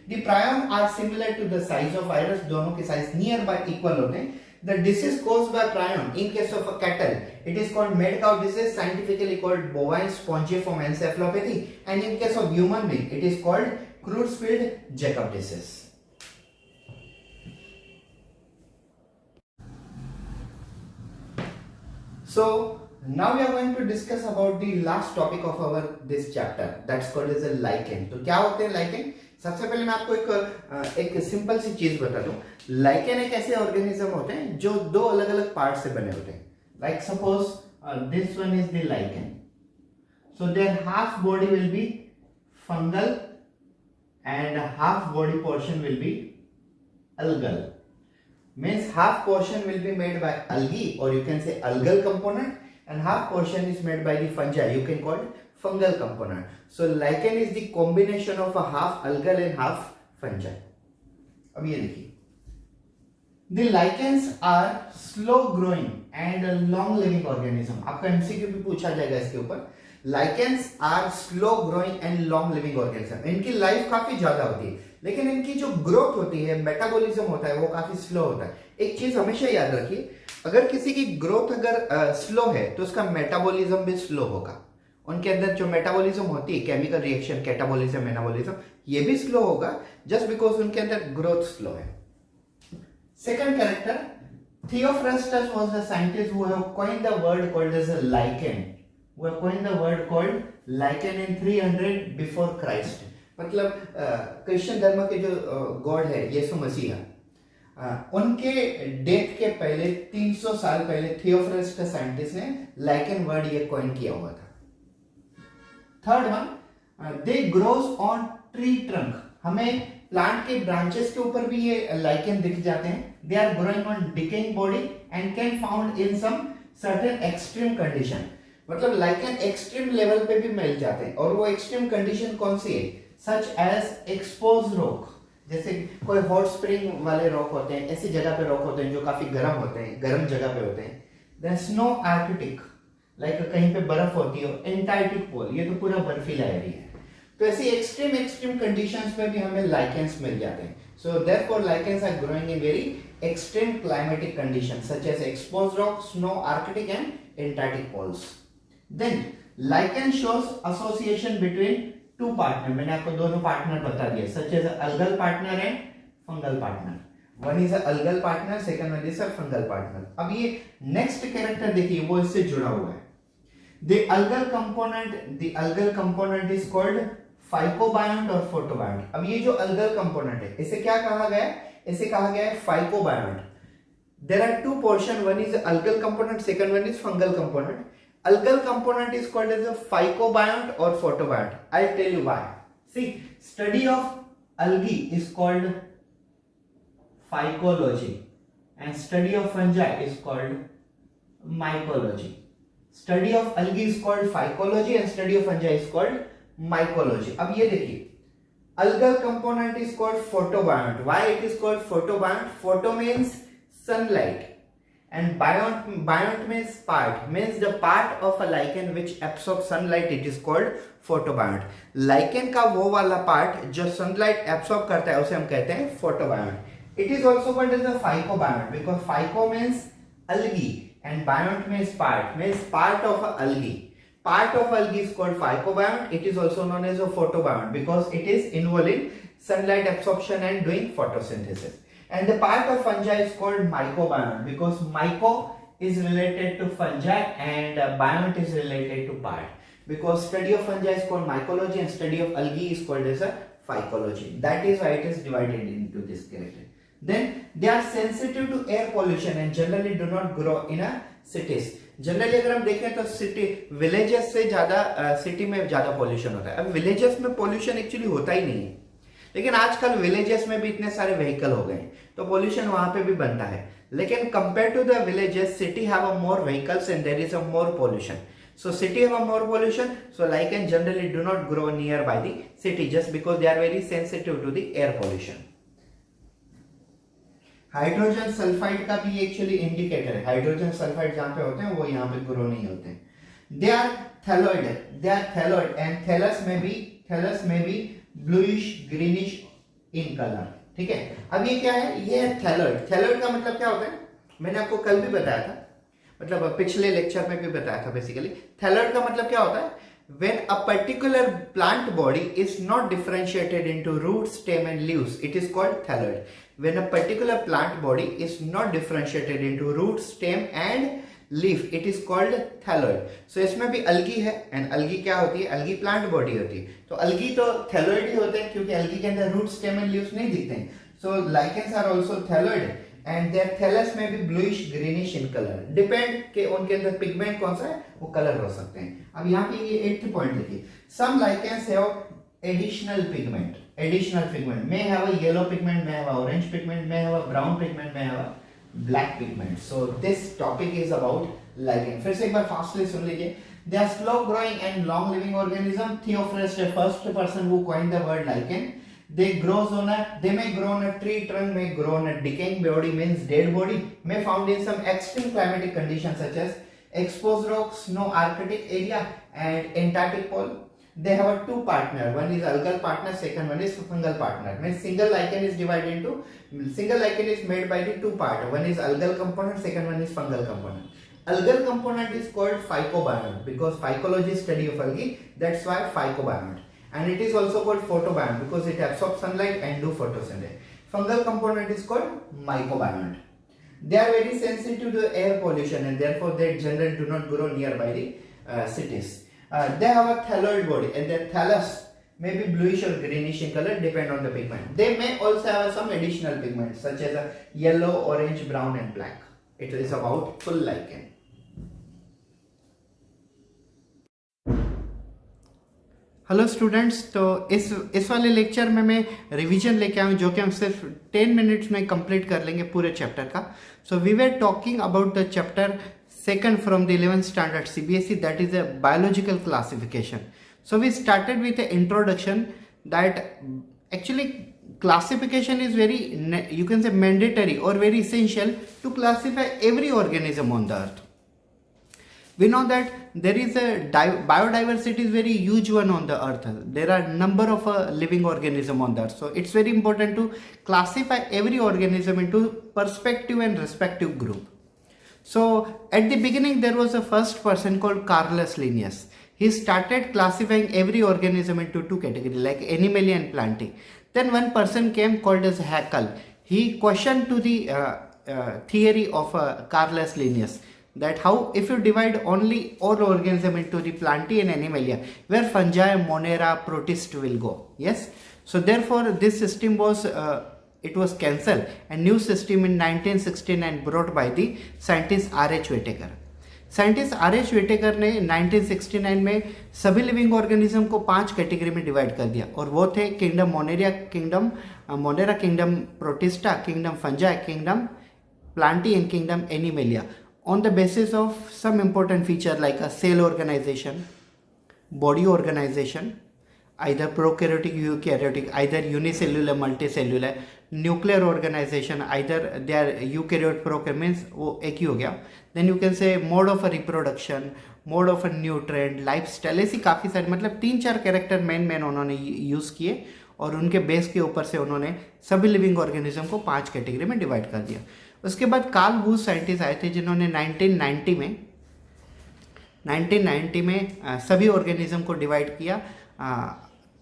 The prion are similar to the size of virus, दोनों के size nearby equal होते हैं. The disease caused by prion, in case of a cattle, it is called mad cow disease, scientifically called bovine spongiform encephalopathy, and in case of human being, it is called Creutzfeldt-Jakob disease. So now we are going to discuss about the last topic of our this chapter, that's called as a lichen. तो क्या होते हैं lichen? सबसे पहले मैं आपको एक simple सी चीज बता दूं. लाइकेन एक ऐसे ऑर्गेनिज्म होते हैं जो दो अलग अलग पार्ट से बने होते हैं. Like suppose this one is the lichen. So there half body will be fungal and half body portion will be algal. Means half portion will be made by algae, or you can say algal component, and half portion is made by the fungi, you can call it fungal component. So lichen is the combination of a half algal and half fungi. अब ये देखिए, the lichens are slow growing and long living organism. आपका MCQ भी पूछा जाएगा इसके ऊपर. Lichens are slow growing and long living organism. इनकी लाइफ काफी ज्यादा होती है, लेकिन इनकी जो ग्रोथ होती है, मेटाबॉलिज्म होता है, वो काफी स्लो होता है. एक चीज हमेशा याद रखिए, अगर किसी की ग्रोथ अगर स्लो है तो उसका मेटाबॉलिज्म भी स्लो होगा. उनके अंदर जो मेटाबॉलिज्म होती है, केमिकल रिएक्शन, कैटाबॉलिज्म, मेटाबॉलिज्म, ये भी स्लो होगा जस्ट बिकॉज उनके अंदर ग्रोथ स्लो है. Second character, Theophrastus was the scientist who have coined the word called as a lichen. who have coined the word called lichen in 300 before Christ. मतलब Christian धर्म के जो God है यीशु मसीह, उनके death के पहले 300 साल पहले थियोफ्रास्टस का साइंटिस्ट ने लाइकेन वर्ड ये कॉइन किया हुआ था. Third one, they grows on tree trunk. हमें प्लांट के ब्रांचेस के ऊपर भी ये लाइकेन दिख जाते हैं. They are growing on decaying body and can found in some certain extreme condition. मतलब लाइकेन एक्सट्रीम लेवल पे भी मिल जाते हैं, और वो एक्सट्रीम कंडीशन कौन सी है? Such as expose rock. जैसे कोई हॉट स्प्रिंग वाले रॉक होते हैं, ऐसी जगह पे रॉक होते हैं जो काफी गर्म होते हैं, गर्म जगह पे होते हैं. देन स्नो आर्कटिक, लाइक कहीं पे बर्फ होती हो. एंटार्क्टिक पोल, ये तो पूरा बर्फीला एरिया है. तो ऐसी एक्सट्रीम कंडीशंस पे भी हमें लाइकेंस मिल जाते हैं. So therefore lichens are growing in very extreme climatic conditions such as expose rock, snow Arctic and Antarctic poles. Then lichen shows association between two partner. मैंने आपको दोनों पार्टनर बता दिए, such as algal partner and fungal partner. One is a algal partner, second one is a fungal partner. अब ये next character देखिए, वो इससे जुड़ा हुआ है. The algal component is called phycobiont or photobiont. अब ये जो algal component है, इसे क्या कहा गया है? इसे कहा गया है phycobiont. There are two portion. One is algal component, second one is fungal component. Algal component is called as a phycobiont or photobiont. I'll tell you why. See, study of algae is called phycology, and study of fungi is called mycology. Study of algae is called phycology and study of fungi is called mycology. अब ये देखिए, algal component is called photobiont. Why it is called photobiont? Photo means sunlight. And biont means part, means the part of a lichen which absorbs sunlight, it is called photobiont. lichen का वो वाला part जो sunlight absorb करता है उसे हम कहते हैं photobiont. It is also called as a phycobiont because phyco means algae and biont means part of a algae. Part of algae is called phycobiont. It is also known as a photobiont because it is involved in sunlight absorption and doing photosynthesis. And the part of fungi is called mycobiont because myco is related to fungi and biont is related to part. Because study of fungi is called mycology and study of algae is called as a phycology. That is why it is divided into this character. Then they are sensitive to air pollution and generally do not grow in a cities. Generally अगर हम देखें तो city villages से ज्यादा city में ज्यादा pollution होता है. अब विलेजेस में पॉल्यूशन एक्चुअली होता ही नहीं है, लेकिन आजकल विलेजेस में भी इतने सारे व्हीकल हो गए तो पॉल्यूशन वहां पे भी बनता है. लेकिन compare to the villages city have a more vehicles and there is a more pollution. So city have a more pollution, so lichen generally do not grow nearby the city just because they are very sensitive to the air pollution. Hydrogen sulphide का भी actually indicator है. Hydrogen sulphide जहां पे होते हैं वो यहाँ पे ग्रो नहीं होते हैं. They are thalloid and thallus में be bluish greenish in colour. ठीक है, अब ये क्या है, ये है थैलोइड. थैलोइड का मतलब क्या होता है, मैंने आपको कल भी बताया था, मतलब पिछले लेक्चर में भी बताया था. बेसिकली थैलोइड का मतलब क्या होता है, when a particular plant body is not differentiated into root, stem and leaves, it is called thalloid. When a particular plant body is not differentiated into root, stem and leaf, it is called thalloid. So इसमें भी algae है and algae क्या होती है, algae plant body होती है. तो algae तो thalloid ही होते हैं क्योंकि algae के अंदर root, stem and leaves नहीं दिखते हैं. So lichens are also thalloid and their thallus में भी bluish greenish in color. Depend कि उनके अंदर पिगमेंट कौन सा है, वो कलर हो सकते हैं. अब यहाँ पे ये 8th पॉइंट लिखिए. Some lichens have additional pigment. Additional pigment may have a yellow pigment, may have a orange pigment, may have a brown pigment, may have a black pigment. So this topic is about lichen. फिर से एक बार fastly सुन लीजिए. They are slow growing and long living organism. Theophrust, the first person who coined the word lichen. They may grow on a tree trunk, may grow on a decaying body, means dead body, may found in some extreme climatic conditions such as exposed rocks, snow, Arctic area and Antarctic pole. They have a two partner, one is algal partner, second one is fungal partner. Means single lichen is made by the two part, one is algal component, second one is fungal component. Algal component is called phycobiont because phycology is study of algae, that's why phycobiont. And it is also called photobiont because it absorbs sunlight and do photosynthesis. Fungal component is called mycobiont. They are very sensitive to air pollution and therefore they generally do not grow nearby the cities. They have a thalloid body and their thallus may be bluish or greenish in color, depend on the pigment. They may also have some additional pigments such as a yellow, orange, brown and black. It is about full lichen. Hello students, तो इस वाले lecture में मैं revision लेके आया हूँ जो कि हम सिर्फ 10 मिनट्स में कंप्लीट कर लेंगे पूरे चैप्टर का. So we were talking about the chapter second from the 11th standard CBSE, that is a biological classification. So we started with the introduction that actually classification is very, you can say, mandatory or very essential to classify every organism on the earth. We know that there is a biodiversity is very huge one on the earth. There are number of living organism on the earth. So it's very important to classify every organism into perspective and respective group. So at the beginning there was a first person called Carolus Linnaeus. He started classifying every organism into two categories like Animalia and Plantae. Then one person came called as Haeckel. He questioned to the theory of Carolus Linnaeus that how if you divide only all organism into the Plantae and Animalia, where fungi, Monera, Protist will go. Yes. So therefore this system was it was cancelled and new system in 1969 brought by the scientist R.H. Whittaker. Scientist R.H. Whittaker ने 1969 में सभी living organism को 5 category में divide कर दिया और वो थे kingdom Monera, kingdom Protista, kingdom fungi, kingdom Plantae and kingdom animalia on the basis of some important feature like a cell organization, body organization, either prokaryotic, eukaryotic, either unicellular, multicellular, nuclear organization, either they are eukaryote, prokaryote means वो एक ही हो गया. Then you can say mode of a reproduction, mode of a nutrient, lifestyle, ऐसी काफ़ी सारे मतलब 3-4 character main उन्होंने use किए और उनके बेस के ऊपर से उन्होंने सभी लिविंग ऑर्गेनिज्म को 5 कैटेगरी में डिवाइड कर दिया. उसके बाद कार्ल वूज साइंटिस्ट आए थे जिन्होंने 1990 में 1990 में सभी ऑर्गेनिज्म को डिवाइड किया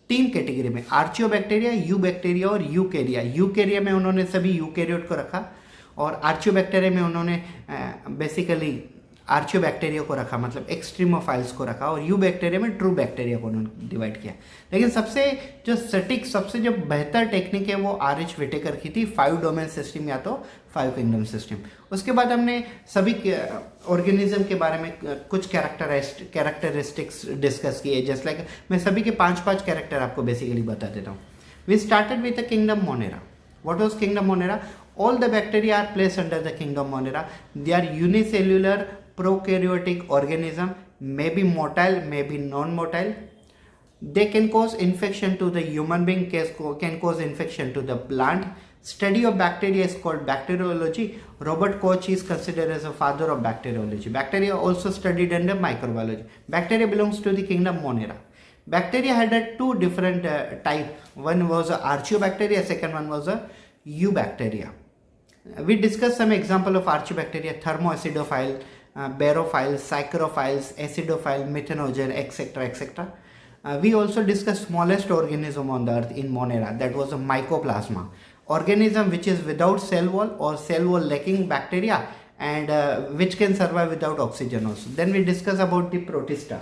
3 कैटेगरी में, आर्चियोबैक्टीरिया, यूबैक्टीरिया और यूकेरिया। यूकेरिया में उन्होंने सभी यूकेरियोट को रखा और आर्चियोबैक्टीरिया में उन्होंने बेसिकली आर्चियोबैक्टीरिया को रखा, मतलब एक्सट्रीमोफाइल्स को रखा, और यू बैक्टीरिया में ट्रू बैक्टीरिया को उन्होंने डिवाइड किया। लेकिन सबसे जो बेहतर टेक्निक है वो आर.एच. विटेकर की थी, 5 डोमेन सिस्टम या तो 5 किंगडम सिस्टम। उसके बाद हमने सभी ऑर्गेनिज्म के बारे में कुछ कैरेक्टरिस्टिक्स डिस्कस किए, जस्ट लाइक मैं सभी के 5 कैरेक्टर आपको बेसिकली बता देता हूँ। We started with the kingdom Monera. What was kingdom Monera? All the bacteria are placed under the kingdom Monera. They are unicellular prokaryotic organism, may be motile, may be non-motile. They can cause infection to the human being, can cause infection to the plant. Study of bacteria is called bacteriology. Robert Koch is considered as a father of bacteriology. Bacteria also studied under microbiology. Bacteria belongs to the kingdom Monera. Bacteria had 2 different type. One was a archaeobacteria, second one was a eubacteria. We discussed some example of archaeobacteria: thermoacidophile, barophile, psychrophiles, acidophile, methanogen, etc., etc. We also discussed smallest organism on the earth in Monera, that was a mycoplasma, organism which is without cell wall or cell wall lacking bacteria, and which can survive without oxygen also. Then we discuss about the protista.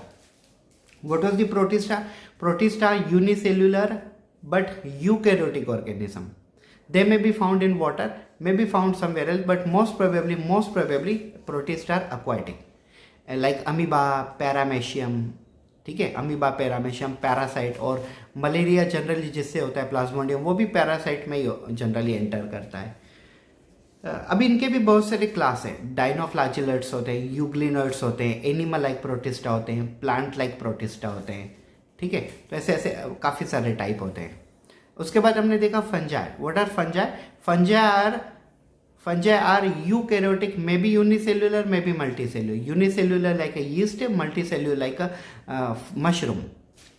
What was the protista? Protista unicellular but eukaryotic organism. They may be found in water, may be found somewhere else, but most probably protista are aquatic, like amoeba, paramecium. ठीक है, amoeba, paramecium, parasite, और malaria generally जिससे होता है Plasmodium, वो भी parasite में ही generally enter करता है। अभी इनके भी बहुत सारे क्लास हैं। डाइनोफ्लैजिलेट्स होते हैं, यूग्लिनोइड्स होते हैं, एनिमल लाइक प्रोटिस्टा होते हैं, प्लांट लाइक प्रोटिस्टा होते हैं। ठीक है, तो ऐसे ऐसे काफ़ी सारे टाइप होते हैं। उसके बाद हमने देखा fungi. What are fungi? Fungi are eukaryotic, may be unicellular, may be multicellular. Unicellular like a yeast, multicellular like a mushroom.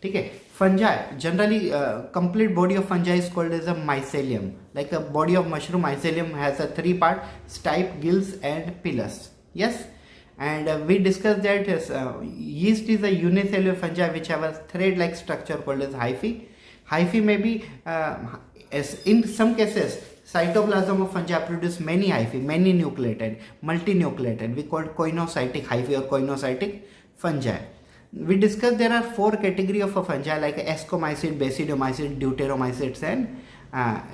ठीक है, fungi generally complete body of fungi is called as a mycelium. Like a body of mushroom, mycelium has a 3 part: stipe, gills, and pilus. Yes, and we discussed that yeast is a unicellular fungi which have a thread-like structure called as hyphae. Hyphae may be in some cases. Cytoplasm of fungi produce many hyphae, many nucleated, multinucleated. We call koinocytic hyphae or koinocytic fungi. We discussed there are 4 categories of fungi like ascomycete, basidiomycete, deuteromycetes, and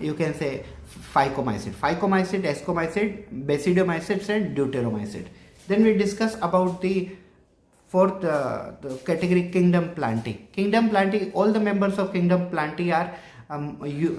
you can say phycomycete. Phycomycete, ascomycete, basidiomycetes, and deuteromycete. Then we discuss about the 4th the category, kingdom Plantae. Kingdom Plantae, all the members of kingdom Plantae are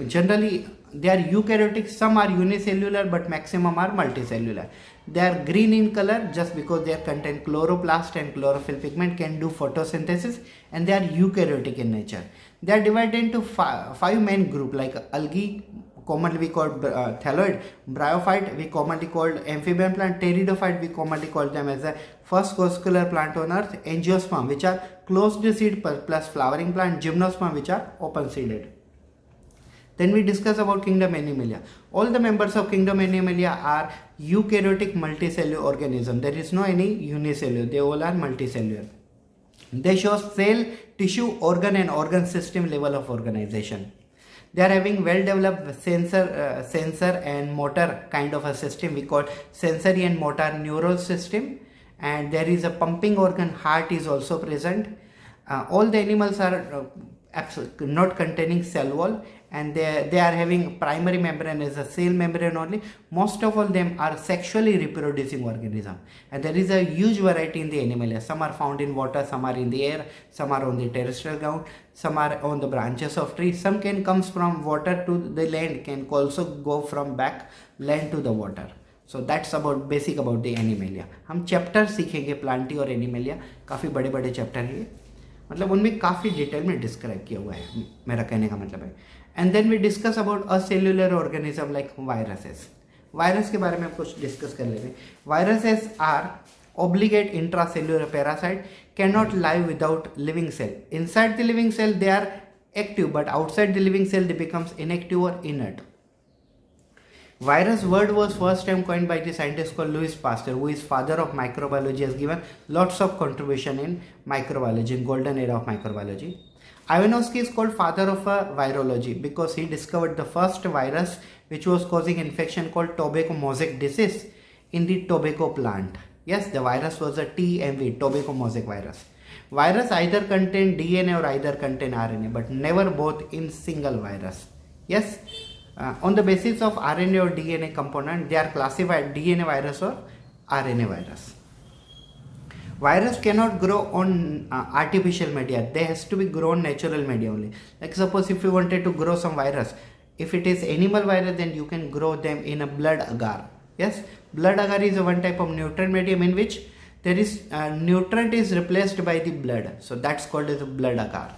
generally they are eukaryotic. Some are unicellular but maximum are multicellular. They are green in color just because they contain chloroplast and chlorophyll pigment, can do photosynthesis, and they are eukaryotic in nature. They are divided into 5 main groups like algae, commonly we call thalloid, bryophyte, we commonly called amphibian plant, pteridophyte, we commonly call them as the first corpuscular plant on earth, angiosperm which are closed seed plus flowering plant, gymnosperm which are open seeded. Then we discuss about kingdom Animalia. All the members of kingdom Animalia are eukaryotic multicellular organism. There is no any unicellular. They all are multicellular. They show cell, tissue, organ and organ system level of organization. They are having well developed sensor and motor kind of a system. We call sensory and motor neural system. And there is a pumping organ, heart is also present. All the animals are not containing cell wall, and they are having primary membrane as a cell membrane only. Most of all them are sexually reproducing organism, and there is a huge variety in the Animalia. Some are found in water, some are in the air, some are on the terrestrial ground, some are on the branches of trees. Some can comes from water to the land, can also go from back land to the water. So that's about basic about the Animalia. हम chapter सीखेंगे Plantae और animalia, काफ़ी बड़े बड़े chapter हैं, मतलब उनमें काफ़ी डिटेल में डिस्क्राइब किया हुआ है, मेरा कहने का मतलब है. And then we discuss about a cellular organism like viruses. Virus के बारे में हम कुछ डिस्कस कर लेते हैं. Viruses are obligate intracellular parasite, cannot live without living cell. Inside the living cell they are active, but outside the living cell they becomes inactive or inert. Virus word was first time coined by the scientist called Louis Pasteur, who is father of microbiology, has given lots of contribution in microbiology, in golden era of microbiology. Ivanovsky is called father of virology because he discovered the first virus which was causing infection called tobacco mosaic disease in the tobacco plant. Yes, the virus was a TMV, tobacco mosaic virus. Virus either contain DNA or either contain RNA, but never both in single virus. Yes, on the basis of RNA or DNA component, they are classified DNA virus or RNA virus. Virus cannot grow on artificial media. They has to be grown natural media only. Like suppose if you wanted to grow some virus, if it is animal virus, then you can grow them in a blood agar. Yes, blood agar is a one type of nutrient medium in which there is nutrient is replaced by the blood. So that's called as a blood agar.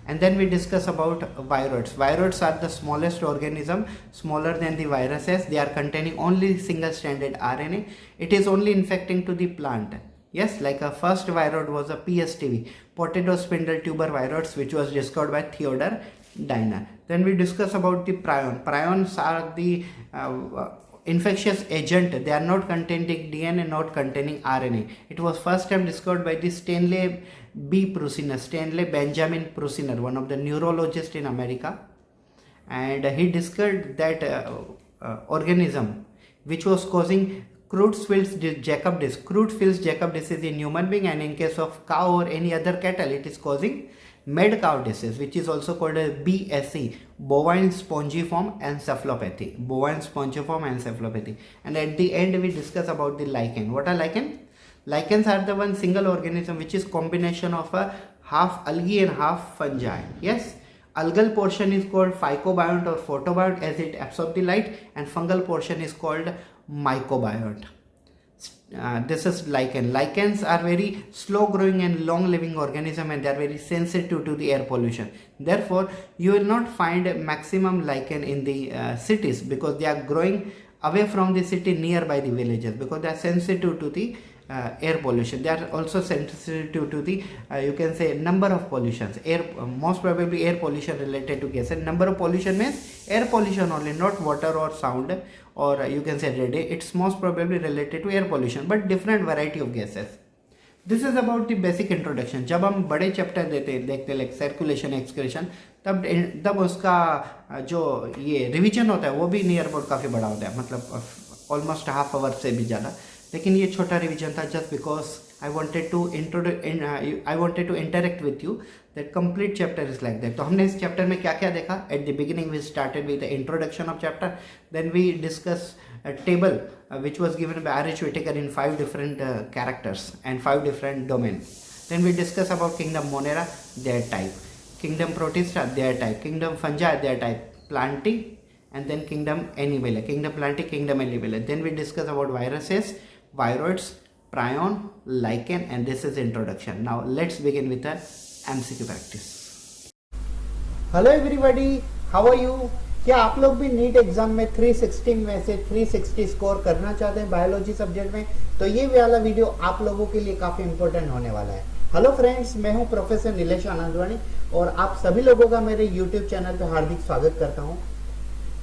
And then we discuss about viroids. Viroids are the smallest organism, smaller than the viruses. They are containing only single stranded RNA. It is only infecting to the plant. Yes, like a first viroid was a PSTV, potato spindle tuber viroids, which was discovered by Theodor Diner. Then we discuss about the prion. Prions are the infectious agent. They are not containing DNA, not containing RNA. It was first time discovered by the Stanley Benjamin Prusiner, one of the neurologists in America, and he discovered that organism which was causing Creutzfeldt-Jakob disease. Creutzfeldt-Jakob disease in human being, and in case of cow or any other cattle, it is causing mad cow disease, which is also called a BSE, bovine spongiform encephalopathy. Bovine spongiform encephalopathy. And at the end, we discuss about the lichen. What are lichen? Lichens are the one single organism which is combination of a half algae and half fungi. Yes, algal portion is called phycobiont or photobiont as it absorbs the light, and fungal portion is called mycobiont. This is lichen. Lichens are very slow growing and long living organism, and they are very sensitive to the air pollution. Therefore, you will not find maximum lichen in the cities because they are growing away from the city, nearby the villages, because they are sensitive to the air pollution. They are also sensitive to the you can say number of pollutions. Most probably air pollution related to gas, and number of pollution means air pollution only, not water or sound, or you can say radiation. It's most probably related to air pollution, but different variety of gases. This is about the basic introduction. जब हम बड़े chapter देखते हैं like circulation excretion, तब उसका जो ये revision होता है वो भी नियर अबाउट काफ़ी बड़ा होता है, मतलब ऑलमोस्ट हाफ आवर से भी ज़्यादा. लेकिन ये छोटा रिवीजन था just because I wanted to interact with you. That complete chapter is like that. तो हमने इस चैप्टर में क्या क्या देखा? At the beginning we started with the introduction of chapter. Then we discuss a table which was given by R.H. Whittaker in 5 different characters and 5 different domains. Then we discuss about kingdom Monera, their type, kingdom Protista, their type, kingdom Fungi, their type, Plantae, and then kingdom Animalia, kingdom Plantae, kingdom Animalia. Then we discuss about viruses, viroids, prion, lichen, and this is introduction. Now let's begin with the MCQ practice. Hello everybody, how are you? क्या आप लोग भी NEET exam में 360 में से 360 score करना चाहते हैं बायोलॉजी सब्जेक्ट में? तो ये वाला वीडियो आप लोगों के लिए काफी इंपॉर्टेंट होने वाला है. हेलो फ्रेंड्स, मैं हूं प्रोफेसर नीलेश आनंदवानी और आप सभी लोगों का मेरे यूट्यूब चैनल पे हार्दिक स्वागत करता हूं.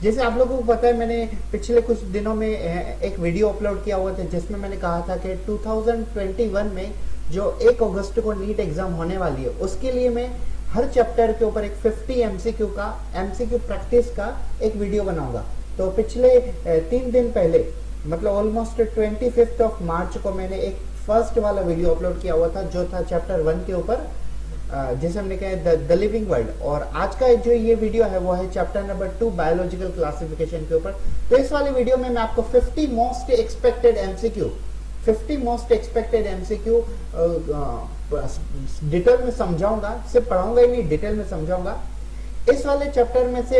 जैसे आप लोगों को पता है, मैंने पिछले कुछ दिनों में एक वीडियो अपलोड किया हुआ था जिसमें मैंने कहा था कि 2021 में जो 1 अगस्त को नीट एग्जाम होने वाली है उसके लिए मैं हर चैप्टर के ऊपर एक 50 एमसीक्यू प्रैक्टिस का एक वीडियो बनाऊंगा. तो पिछले 3 दिन पहले, मतलब ऑलमोस्ट 25 ऑफ मार्च को मैंने एक फर्स्ट वाला वीडियो अपलोड किया हुआ था जो था चैप्टर 1 के ऊपर, जिसे हमने कहा द लिविंग वर्ल्ड. और आज का जो ये वीडियो है वो है चैप्टर नंबर 2 बायोलॉजिकल क्लासिफिकेशन के ऊपर. तो इस वाले वीडियो में मैं आपको 50 मोस्ट एक्सपेक्टेड एमसीक्यू डिटेल में समझाऊंगा. सिर्फ पढ़ाऊंगा ही नहीं, डिटेल में समझाऊंगा. इस वाले चैप्टर में से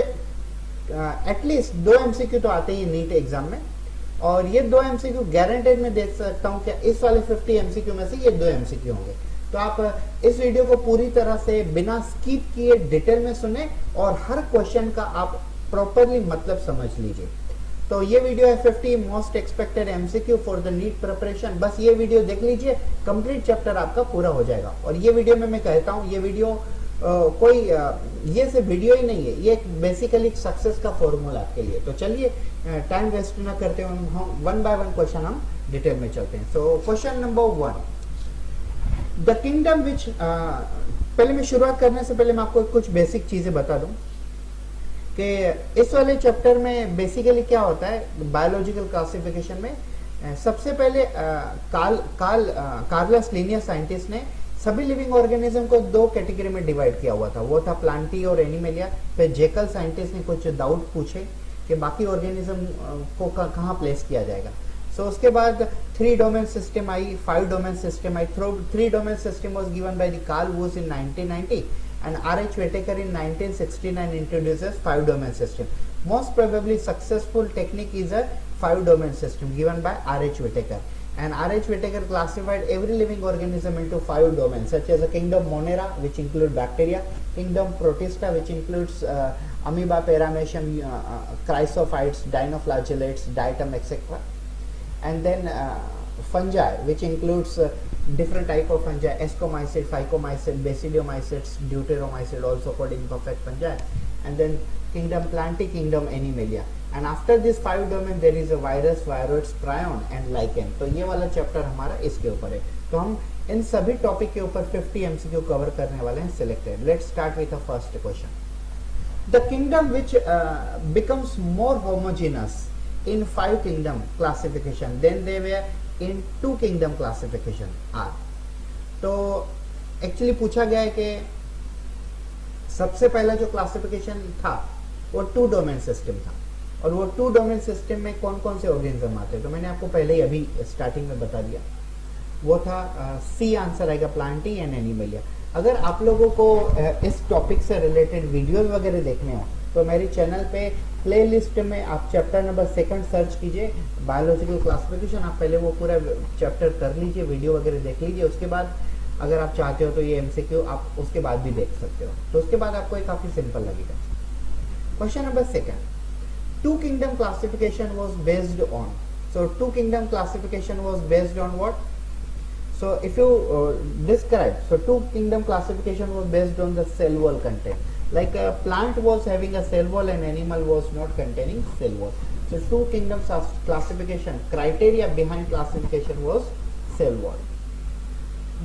एटलीस्ट 2 एमसीक्यू तो आते ही नीट एग्जाम में, और ये 2 एमसीक्यू गारंटेड में देख सकता हूं कि इस वाले 50 एमसीक्यू में से ये 2 एमसीक्यू होंगे. तो आप इस वीडियो को पूरी तरह से बिना स्किप किए डिटेल में सुने और हर क्वेश्चन का आप प्रॉपरली मतलब समझ लीजिए. तो ये वीडियो है 50 most expected MCQ for the NEET preparation. बस ये वीडियो देख लीजिए, कंप्लीट चैप्टर आपका पूरा हो जाएगा. और ये वीडियो में मैं कहता हूँ, ये वीडियो ये सिर्फ वीडियो ही नहीं है, ये एक बेसिकली सक्सेस का फॉर्मूला आपके लिए. तो चलिए टाइम वेस्ट ना करते हुए हम वन बाय वन क्वेश्चन हम डिटेल में चलते हैं. So question number 1, the kingdom which, पहले मैं शुरुआत करने से पहले मैं आपको कुछ बेसिक चीजें बता दूं कि इस वाले चैप्टर में बेसिकली क्या होता है बायोलॉजिकल क्लासिफिकेशन में. सबसे पहले कार्लस लिनियर साइंटिस्ट ने सभी लिविंग ऑर्गेनिज्म को दो कैटेगरी में डिवाइड किया हुआ था, वो था प्लांटी और एनिमलिया. फिर जेकल साइंटिस्ट ने कुछ डाउट पूछे कि बाकी ऑर्गेनिज्म को कहाँ प्लेस किया जाएगा. सो उसके बाद 3 डोमेन सिस्टम आई, 5 डोमेन सिस्टम आई. 3 domain system was given by the Carl Woese in 1990 and R.H. Whittaker in 1969 introduces 5 domain system. Most probably successful technique is a 5 domain system given by R.H. Whittaker. And R.H. Whittaker classified every living organism into 5 domains, such as a kingdom Monera, which include bacteria, kingdom Protista, which includes amoeba, paramecium, chrysophytes, dinoflagellates, diatom, etc. And then fungi, which includes different type of fungi, ascomycete, phycomycete, basidiomycetes, deuteromycete, also called imperfect fungi. And then kingdom Plantae, kingdom Animalia. And after this 5 domain there is a virus, viroids, prion and lichen. तो ये वाला chapter हमारा इसके ऊपर है. तो हम इन सभी टॉपिक के ऊपर 50 MCQ कवर करने वाले हैं selected. Let's start with the first question. The kingdom which becomes more homogeneous in 5 kingdom classification then they were in 2 kingdom classification are. तो एक्चुअली पूछा गया है कि सबसे पहला जो क्लासिफिकेशन था वो 2 डोमेन सिस्टम था, और वो 2 डोमेन सिस्टम में कौन कौन से ऑर्गेनिज्म आते हैं तो मैंने आपको पहले ही अभी स्टार्टिंग में बता दिया. वो था सी आंसर आएगा, प्लांटी एंड एनिमलिया. अगर आप लोगों को इस टॉपिक से रिलेटेड वीडियोस वगैरह देखने हो तो मेरे चैनल पे प्लेलिस्ट में आप चैप्टर नंबर 2 सर्च कीजिए, बायोलॉजिकल क्लासिफिकेशन. आप पहले वो पूरा चैप्टर कर लीजिए, वीडियो वगैरह देख लीजिए. उसके बाद अगर आप चाहते हो तो ये MCQ आप उसके बाद भी देख सकते हो, तो उसके बाद आपको ये काफी सिंपल लगेगा. Question number 2, 2 kingdom classification was based on. So 2 kingdom classification was based on what? So if you describe, so 2 kingdom classification was based on the cell wall content. Like a plant was having a cell wall and animal was not containing cell wall. So 2 kingdoms of classification, criteria behind classification was cell wall.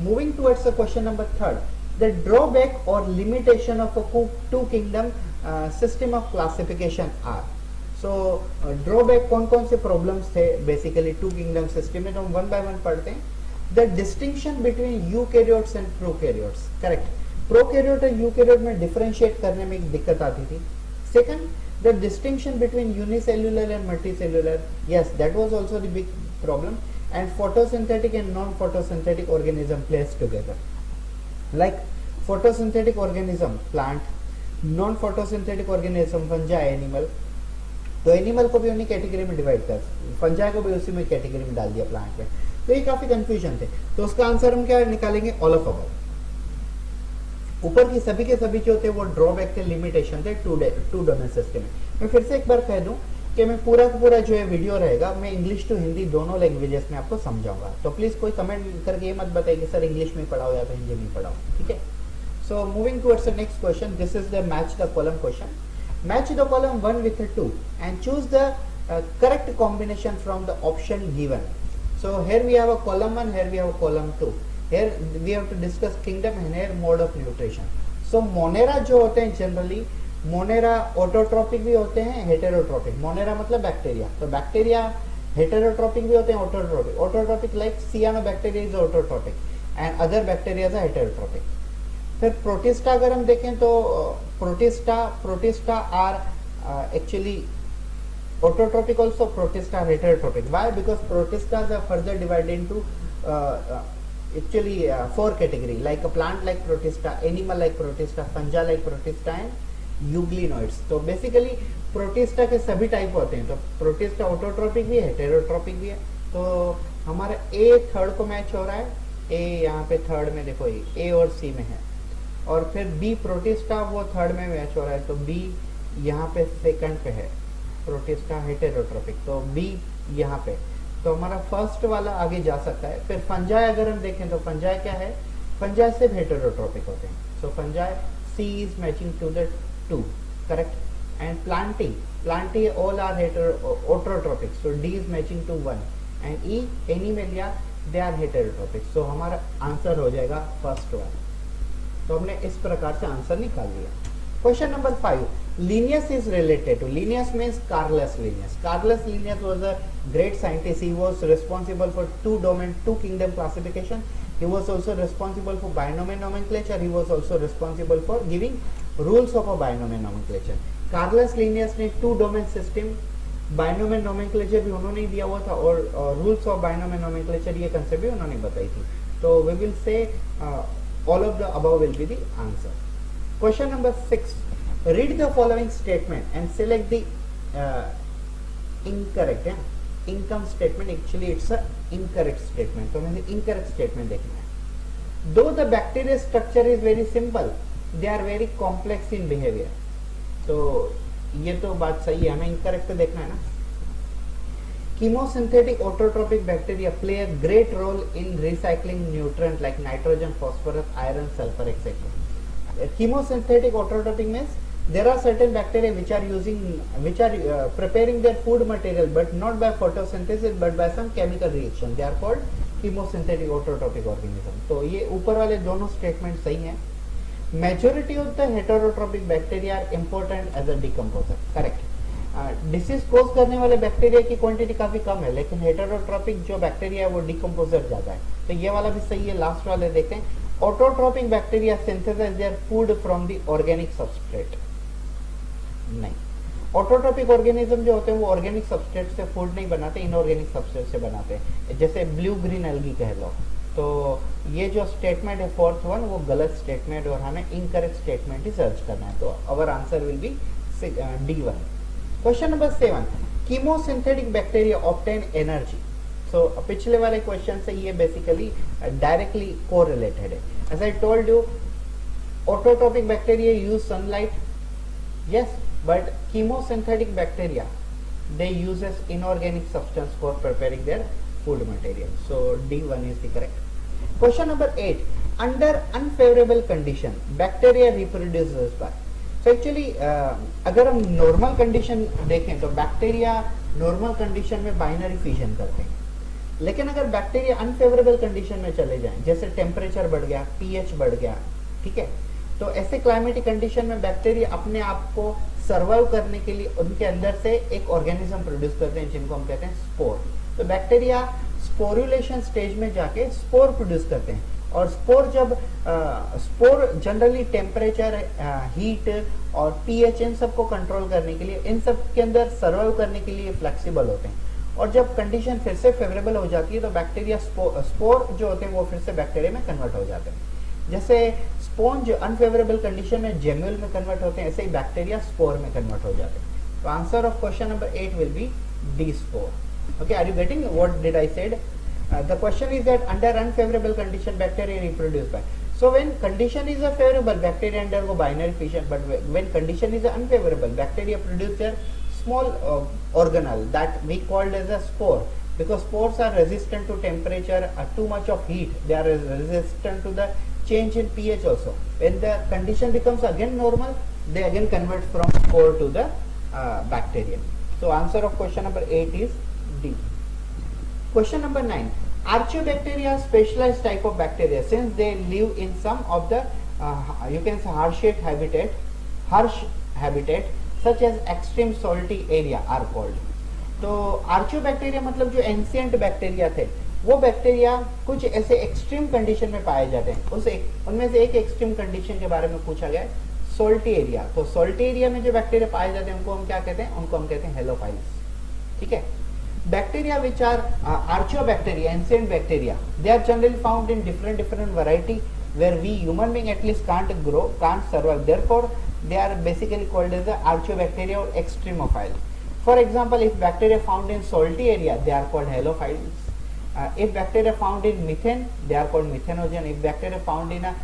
Moving towards the question number 3, the drawback or limitation of a 2 kingdom system of classification are. So drawback कौन कौन से problems थे basically 2 kingdom system में, तो हम one by one पढ़ते हैं. The distinction between eukaryotes and prokaryotes, correct. Prokaryote और यूकैरियोट में डिफरेंशिएट करने में एक दिक्कत आती थी. Second, the distinction between unicellular and multicellular, yes that was also the big problem. And photosynthetic and non photosynthetic organism place together. Like photosynthetic organism plant, non photosynthetic organism fungi animal. तो animal को भी उन्हीं category में divide कर, fungi को भी उसी में कैटेगरी में डाल दिया प्लांट में. तो ये काफी कंफ्यूजन थे. तो उसका आंसर हम क्या निकालेंगे? All of above. ऊपर की सभी के सभी जो थे वो ड्रॉबैक थे, लिमिटेशन थे 2 डोमेन सिस्टम में. मैं फिर से एक बार कह दूं कि मैं पूरा का पूरा जो है वीडियो रहेगा मैं इंग्लिश टू हिंदी दोनों लैंग्वेजेस में आपको समझाऊंगा. तो प्लीज कोई कमेंट करके ये मत बताइए कि सर इंग्लिश में पढ़ाओ या तो हिंदी में पढ़ाओ, ठीक है. So moving towards the next question, this is the match the column question. Match the column 1 with 2 and choose the correct combination from the option given. So here we have a column 1, here we have a column 2. Here we have to discuss kingdom and here mode of nutrition. So Monera जो होते हैं generally, Monera autotrophic भी होते हैं, heterotrophic. Monera मतलब bacteria, तो bacteria heterotrophic भी होते हैं, autotrophic. Autotrophic like cyanobacteria is autotrophic and other bacteria are heterotrophic. फिर प्रोटिस्टा अगर हम देखें तो Protista are actually autotropic also, protista are heterotropic. Why? Because protistas are further divided into actually 4 category, like a plant like protista, animal like protista, fungi like protista and euglenoids. तो basically protista के सभी type होते हैं. तो protista autotrophic भी है, हेटेरोट्रोपिक भी है. तो हमारा ए थर्ड को मैच हो रहा है, ए यहाँ पे थर्ड में देखो ए और सी में है, और फिर बी प्रोटिस्टा वो थर्ड में मैच हो रहा है, तो बी यहाँ पे सेकंड पे है, प्रोटिस्टा हेटेरोट्रोपिक, तो बी यहाँ पे. तो हमारा फर्स्ट वाला आगे जा सकता है. फिर फंजाई अगर हम देखें तो फंजाई क्या है, फंजाई सिर्फ हेटेरोट्रोपिक होते हैं. So fungi C is matching to the 2, correct. And Plantae Plantae all are autotrophic, so D is matching to 1. And E, Animalia, they are heterotropic. So हमारा आंसर हो जाएगा फर्स्ट वन. तो हमने इस प्रकार से आंसर निकाल लिया. Question number 5. Linnaeus is related to. Linnaeus means Carolus Linnaeus. Carolus Linnaeus was a great scientist. He was responsible for two kingdom classification. He was also responsible for binomial nomenclature. He was also responsible for giving rules of a binomial nomenclature. Carolus Linnaeus ने two domain system, binomial nomenclature भी उन्होंने ही दिया हुआ था और rules of binomial nomenclature ये concept भी उन्होंने बताई थी. तो we will say all of the above will be the answer. Question number 6. Read the following statement and select the incorrect. Income statement, actually it's a incorrect statement. तो हमें incorrect statement देखना है. Though the bacterial structure is very simple, they are very complex in behaviour. तो ये तो बात सही है, हमें इनकरेक्ट देखना है ना. Chemosynthetic autotrophic bacteria play a great role in recycling nutrient like nitrogen, phosphorus, iron, sulfur, etc. Chemosynthetic autotrophic means there are certain bacteria which are preparing their food material, but not by photosynthesis but by some chemical reaction. They are called chemosynthetic autotrophic organism. तो ये ऊपर वाले दोनों statement सही हैं. Majority of the heterotrophic bacteria are important as a decomposer. Correct. Disease cause करने वाले bacteria की क्वांटिटी काफी कम है, लेकिन हेटेरोट्रोपिक जो बैक्टीरिया है वो डिकम्पोजर ज्यादा है. तो ये वाला भी सही है. लास्ट वाले देखते हैं. Autotrophic bacteria synthesise their food from the organic substrate. नहीं, ऑटोट्रोपिक ऑर्गेनिज्म जो होते हैं वो ऑर्गेनिक सबस्ट्रेट से फूड नहीं बनाते, इनऑर्गेनिक सबस्ट्रेट से बनाते हैं. जैसे ब्लू ग्रीन एल्गी कह लो. तो ये जो स्टेटमेंट है फोर्थ वन वो गलत स्टेटमेंट और हमें इनकरेक्ट स्टेटमेंट ही सर्च करना है. तो our answer will be D1. Question number 7. Chemosynthetic bacteria obtain energy. So पिछले वाले क्वेश्चन से ये बेसिकली डायरेक्टली कोरिलेटेड है. As I told you, autotrophic bacteria use sunlight, yes, but chemosynthetic bacteria they uses inorganic substance for preparing their food material. So D1 is the correct. Question number 8. Under unfavorable condition, bacteria reproduces by. So actually अगर हम normal condition देखें तो bacteria normal condition में binary fission करते हैं, लेकिन अगर bacteria unfavourable condition में चले जाएं, जैसे टेम्परेचर बढ़ गया, पीएच बढ़ गया, ठीक है, तो ऐसे क्लाइमेटिक कंडीशन में बैक्टीरिया अपने आप को सर्वाइव करने के लिए उनके अंदर से एक ऑर्गेनिज्म प्रोड्यूस करते हैं जिनको हम कहते हैं स्पोर. तो बैक्टीरिया स्पोरुलेशन स्टेज में जाके स्पोर प्रोड्यूस करते हैं. और स्पोर जब स्पोर जनरली टेम्परेचर, हीट और पीएच इन सबको कंट्रोल करने के लिए, इन सब के अंदर सर्वाइव करने के लिए फ्लेक्सिबल होते हैं. और जब कंडीशन फिर से फेवरेबल हो जाती है तो बैक्टीरिया स्पोर जो होते हैं वो फिर से बैक्टीरिया में कन्वर्ट हो जाते हैं. जैसे स्पॉन्ज अनफेवरेबल कंडीशन में जेम्यूल में कन्वर्ट होते हैं, ऐसे ही बैक्टीरिया स्पोर में कन्वर्ट हो जाते हैं. तो answer of question number 8 will be D spore. Okay, are you getting what did I said? The question is that under unfavorable condition bacteria reproduce by. So when condition is a favorable, bacteria undergo binary fission, but when condition is unfavorable, bacteria produce their small organelle that we called as a spore, because spores are resistant to temperature, too much of heat. They are resistant to the change in pH also. When the condition becomes again normal, they again convert from spore to the bacterium. So answer of question number 8 is D. Question number 9. Archaeobacteria are specialized type of bacteria since they live in some of the you can say harsh habitat such as extreme salty area are called. तो आर्चियोबैक्टीरिया मतलब जो ancient bacteria थे वो bacteria कुछ ऐसे extreme condition में पाए जाते हैं. उनमें से एक एक्सट्रीम कंडीशन के बारे में पूछा गया है, सोल्टी एरिया. तो सोल्टी एरिया में जो बैक्टीरिया पाए जाते हैं उनको हम क्या कहते हैं? उनको हम कहते हैं हेलोफाइल्स. ठीक है. Bacteria which are archaeobacteria, ancient bacteria, they are generally found in different variety where we human being at least can't grow, can't survive. Therefore, they are basically called as the archaeobacteria or extremophile. For example, if bacteria found in salty area, they are called halophiles. If bacteria found in methane, they are called methanogen. If bacteria found in a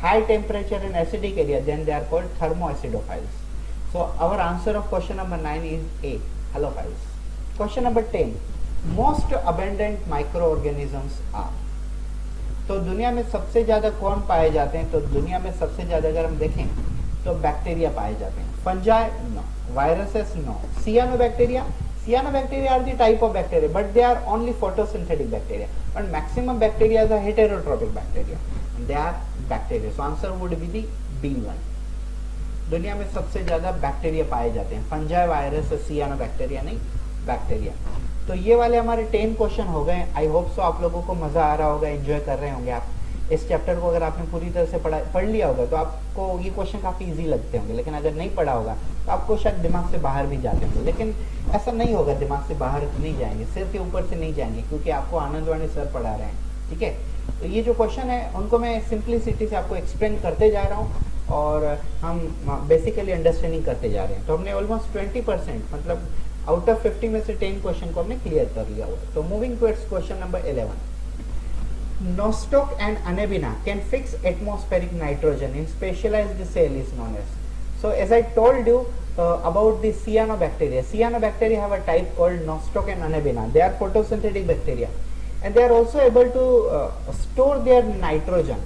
high temperature and acidic area, then they are called thermoacidophiles. So our answer of question number 9 is A, halophiles. Question number 10. Most abundant microorganisms are. तो दुनिया में सबसे ज्यादा कौन पाए जाते हैं? तो दुनिया में सबसे ज्यादा अगर हम देखें तो बैक्टीरिया पाए जाते हैं. fungi, no. Viruses, no. Cyanobacteria, cyanobacteria are the type of bacteria, but they are only photosynthetic bacteria. But maximum bacteria are heterotrophic bacteria. They are bacteria. So answer would be the B1. दुनिया में सबसे ज्यादा bacteria पाए जाते हैं, fungi, virus, सियानोबैक्टीरिया नहीं, bacteria. तो ये वाले हमारे 10 क्वेश्चन हो गए। आई होप सो आप लोगों को मजा आ रहा होगा, एंजॉय कर रहे होंगे आप इस चैप्टर को। अगर आपने पूरी तरह से पढ़ लिया होगा तो आपको ये क्वेश्चन काफी इजी लगते होंगे, लेकिन अगर नहीं पढ़ा होगा तो आपको शायद दिमाग से बाहर भी जाते होंगे। लेकिन ऐसा नहीं होगा, दिमाग से बाहर नहीं जाएंगे, सिर के ऊपर से नहीं जाएंगे, क्योंकि आपको आनंदवाणी सर पढ़ा रहे हैं, ठीक है। तो ये जो क्वेश्चन है उनको मैं सिंप्लिसिटी से आपको एक्सप्लेन करते जा रहा हूँ और हम बेसिकली अंडरस्टैंडिंग करते जा रहे हैं। तो हमने ऑलमोस्ट 20%, मतलब आउट ऑफ 50 में से 10 क्वेश्चन को हमने क्लियर कर लिया हुआ। तो moving towards question number 11, Nostoc and Anabina can fix atmospheric nitrogen in specialized cell is known as. So as I told you about the cyanobacteria, cyanobacteria have a type called Nostoc and Anabina. They are photosynthetic bacteria and they are also able to store their nitrogen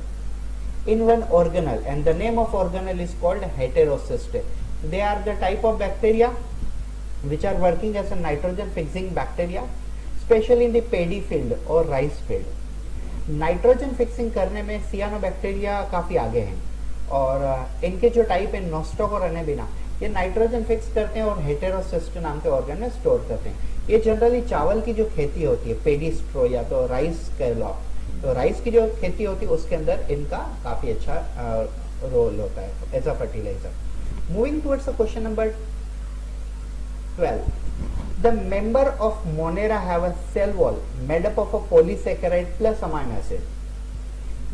in one organelle, and the name of organelle is called heterocyst. They are the type of bacteria which are working as a nitrogen fixing bacteria, especially in the paddy field or rice field. Nitrogen fixing करने में सियानोबैक्टीरिया काफी आगे हैं और इनके जो type है Nostoc और अनेबिना, ये नाइट्रोजन फिक्स करते हैं और हेटेरोसिस्ट नाम के ऑर्गन में स्टोर करते हैं। ये जनरली चावल की जो खेती होती है, पेडी स्ट्रो या तो राइस कैलॉप, तो राइस की जो खेती होती है उसके अंदर इनका काफी अच्छा रोल होता है as a fertiliser. Moving towards question number 12, the member of Monera have a cell wall made up of a polysaccharide plus amino acid.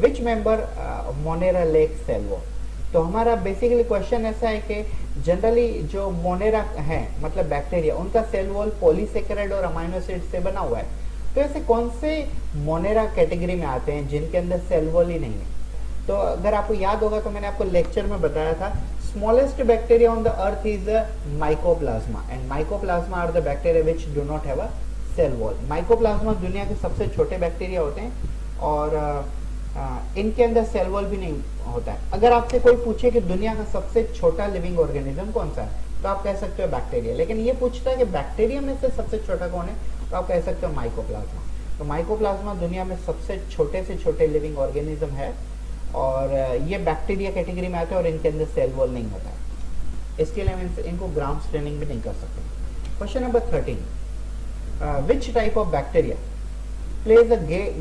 Which member Monera lacks cell wall? तो हमारा बेसिकली क्वेश्चन ऐसा है कि generally जो Monera है, मतलब bacteria, उनका cell wall polysaccharide और अमाइनो एसिड से बना हुआ है। तो ऐसे कौन से मोनेरा कैटेगरी में आते हैं जिनके अंदर सेल वॉल ही नहीं है? तो अगर आपको याद होगा तो मैंने आपको लेक्चर में बताया था, smallest bacteria on the earth is a mycoplasma and mycoplasma are the bacteria which do not have a cell wall. mycoplasma दुनिया के सबसे छोटे बैक्टीरिया होते हैं और इनके अंदर सेल वॉल भी नहीं होता है। अगर आपसे कोई पूछे कि दुनिया का सबसे छोटा लिविंग ऑर्गेनिज्म कौन सा है, तो आप कह सकते हो बैक्टीरिया। लेकिन ये पूछता है कि बैक्टीरिया में से सबसे छोटा कौन है, तो आप कह सकते हो माइकोप्लाज्मा। तो माइकोप्लाज्मा दुनिया में सबसे छोटे से छोटे लिविंग ऑर्गेनिज्म है और ये बैक्टीरिया कैटेगरी में आते हैं और इनके अंदर सेल वॉल नहीं होता है। इसके लिए हम इनको ग्राउंड स्क्रीनिंग भी नहीं कर सकते। Question number 13, which type of bacteria plays a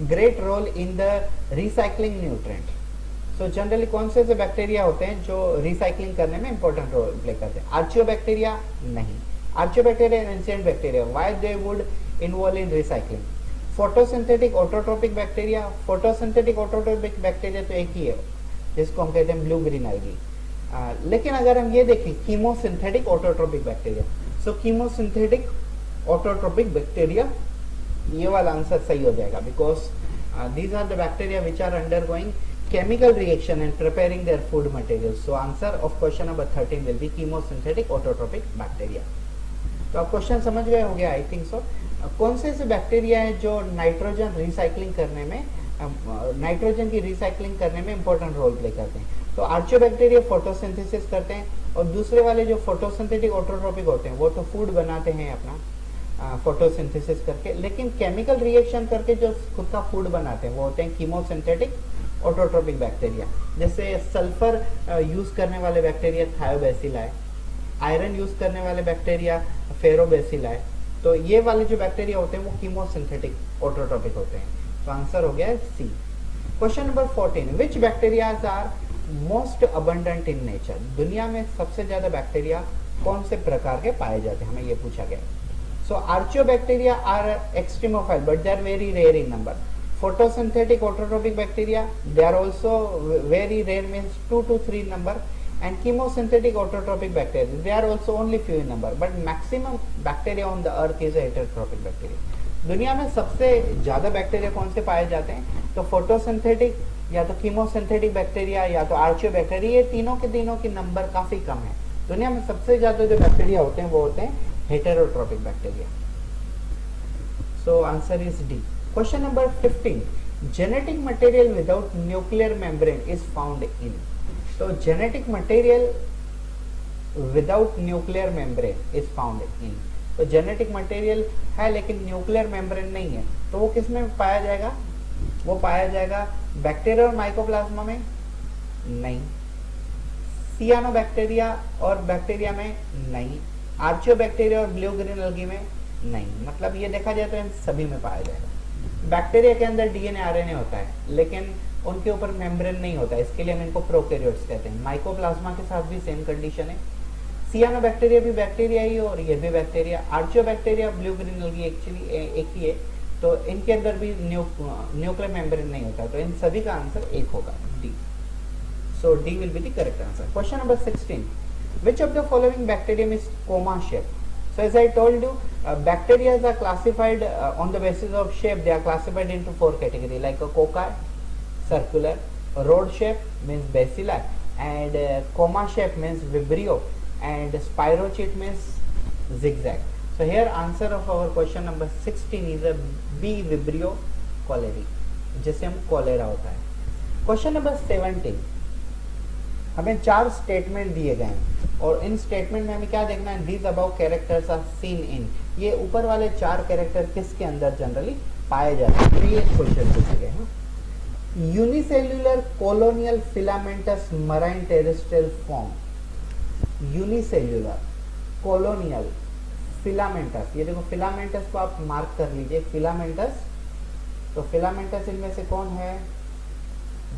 great role in the recycling nutrient? So generally कौन से बैक्टीरिया होते हैं जो रिसाइकलिंग करने में इंपॉर्टेंट रोल प्ले करते हैं? आर्चियोबैक्टीरिया नहीं, archaebacteria ancient bacteria, why they would involve in recycling? Photosynthetic autotrophic bacteria, photosynthetic autotrophic bacteria तो एक ही है जिसको हम कहते हैं ब्लू ग्रीन algae। लेकिन अगर हम ये देखें chemosynthetic autotrophic bacteria, so chemosynthetic autotrophic bacteria, ये वाला आंसर सही हो जाएगा because these are the bacteria which are undergoing chemical reaction and preparing their food materials. So answer of question number 13 will be chemosynthetic autotrophic bacteria. तो आप question समझ गए होंगे आई थिंक सो। कौन से ऐसे बैक्टीरिया है जो नाइट्रोजन रिसाइकलिंग करने में, नाइट्रोजन की रिसाइकलिंग करने में इंपॉर्टेंट रोल प्ले करते हैं? तो आर्चियोबैक्टीरिया फोटोसिंथेसिस करते हैं और दूसरे वाले जो फोटोसिंथेटिक ऑटोट्रोपिक होते हैं वो तो फूड बनाते हैं अपना फोटोसिंथेसिस करके, लेकिन केमिकल रिएक्शन करके जो खुद का फूड बनाते हैं वो होते हैं कीमोसिंथेटिक ऑटोट्रोपिक बैक्टीरिया। जैसे सल्फर यूज करने वाले बैक्टीरिया थायोबैसिलाई, आयरन यूज करने वाले बैक्टीरिया फेरोबैसिलाई। तो ये वाले जो बैक्टीरिया होते हैं वो कीमोसिंथेटिक ऑटोट्रोपिक होते हैं। तो आंसर हो गया C. Question number 14, which bacterias are most abundant in nature? दुनिया में सबसे ज्यादा बैक्टीरिया कौन से प्रकार के पाए जाते हैं, हमें ये पूछा गया। So archaebacteria are extremophile but they are very rare in number. Photosynthetic autotrophic bacteria, they are also very rare, means 2 to 3 number, and chemosynthetic autotrophic bacteria, they are also only few in number, but maximum bacteria on the earth is a heterotrophic bacteria. दुनिया में सबसे ज्यादा bacteria कौन से पाए जाते हैं? तो फोटोसिंथेटिक या तो कीमोसिंथेटिक बैक्टीरिया या तो आर्चियोबैक्टीरिया, ये तीनों की नंबर काफी कम है। दुनिया में सबसे ज्यादा जो बैक्टीरिया होते हैं वो होते हैं heterotrophic bacteria. So answer is D. Question number 15, genetic material without nuclear membrane is found in? So genetic material without nuclear membrane is found in. तो जेनेटिक मटेरियल है लेकिन न्यूक्लियर मेम्ब्रेन नहीं है, तो वो किस में पाया जाएगा? वो पाया जाएगा बैक्टीरिया और माइकोप्लाज्मा में नहीं, सियानोबैक्टीरिया और बैक्टीरिया में नहीं, आर्चियोबैक्टीरिया और ब्लू ग्रीन एल्गी में नहीं। मतलब ये देखा जाए तो इन सभी में पाया जाएगा। बैक्टीरिया के अंदर डीएनए आरएनए होता है लेकिन उनके ऊपर मेम्ब्रेन नहीं होता है, इसके लिए हम इनको प्रोकैरियोट्स कहते हैं। माइकोप्लाज्मा के साथ भी सेम कंडीशन है। सियानोबैक्टीरिया भी बैक्टीरिया ही और ये भी bacteria. Archaebacteria blue green algae actually एक ही है, तो इनके अंदर भी न्यूक्लियर मेम्ब्रेन नहीं होता, तो इन सभी का आंसर एक होगा, D. So D will be the correct answer. Question number 16. Which of the following bacterium is coma shape? So as I told you, bacteria are classified on the basis of shape. They are classified into 4 categories like a cocci, circular, rod shape means bacilli, and coma shape means vibrio, and spirochete means zigzag. So here answer of our question number 16 is a B, vibrio cholerae, जिसे हम cholera होता है। Question number 17. हमें 4 statement दिए गए हैं और इन statement में हमें क्या देखना है? These above characters are seen in. ये ऊपर वाले 4 कैरेक्टर किसके अंदर जनरली पाए जाते हैं? तो ये क्वेश्चन पूछे गए हैं। Unicellular colonial filamentous marine terrestrial form. Unicellular colonial filamentous, ये देखो फिलामेंटस को आप मार्क कर लीजिए, फिलामेंटस। तो फिलामेंटस इनमें से कौन है?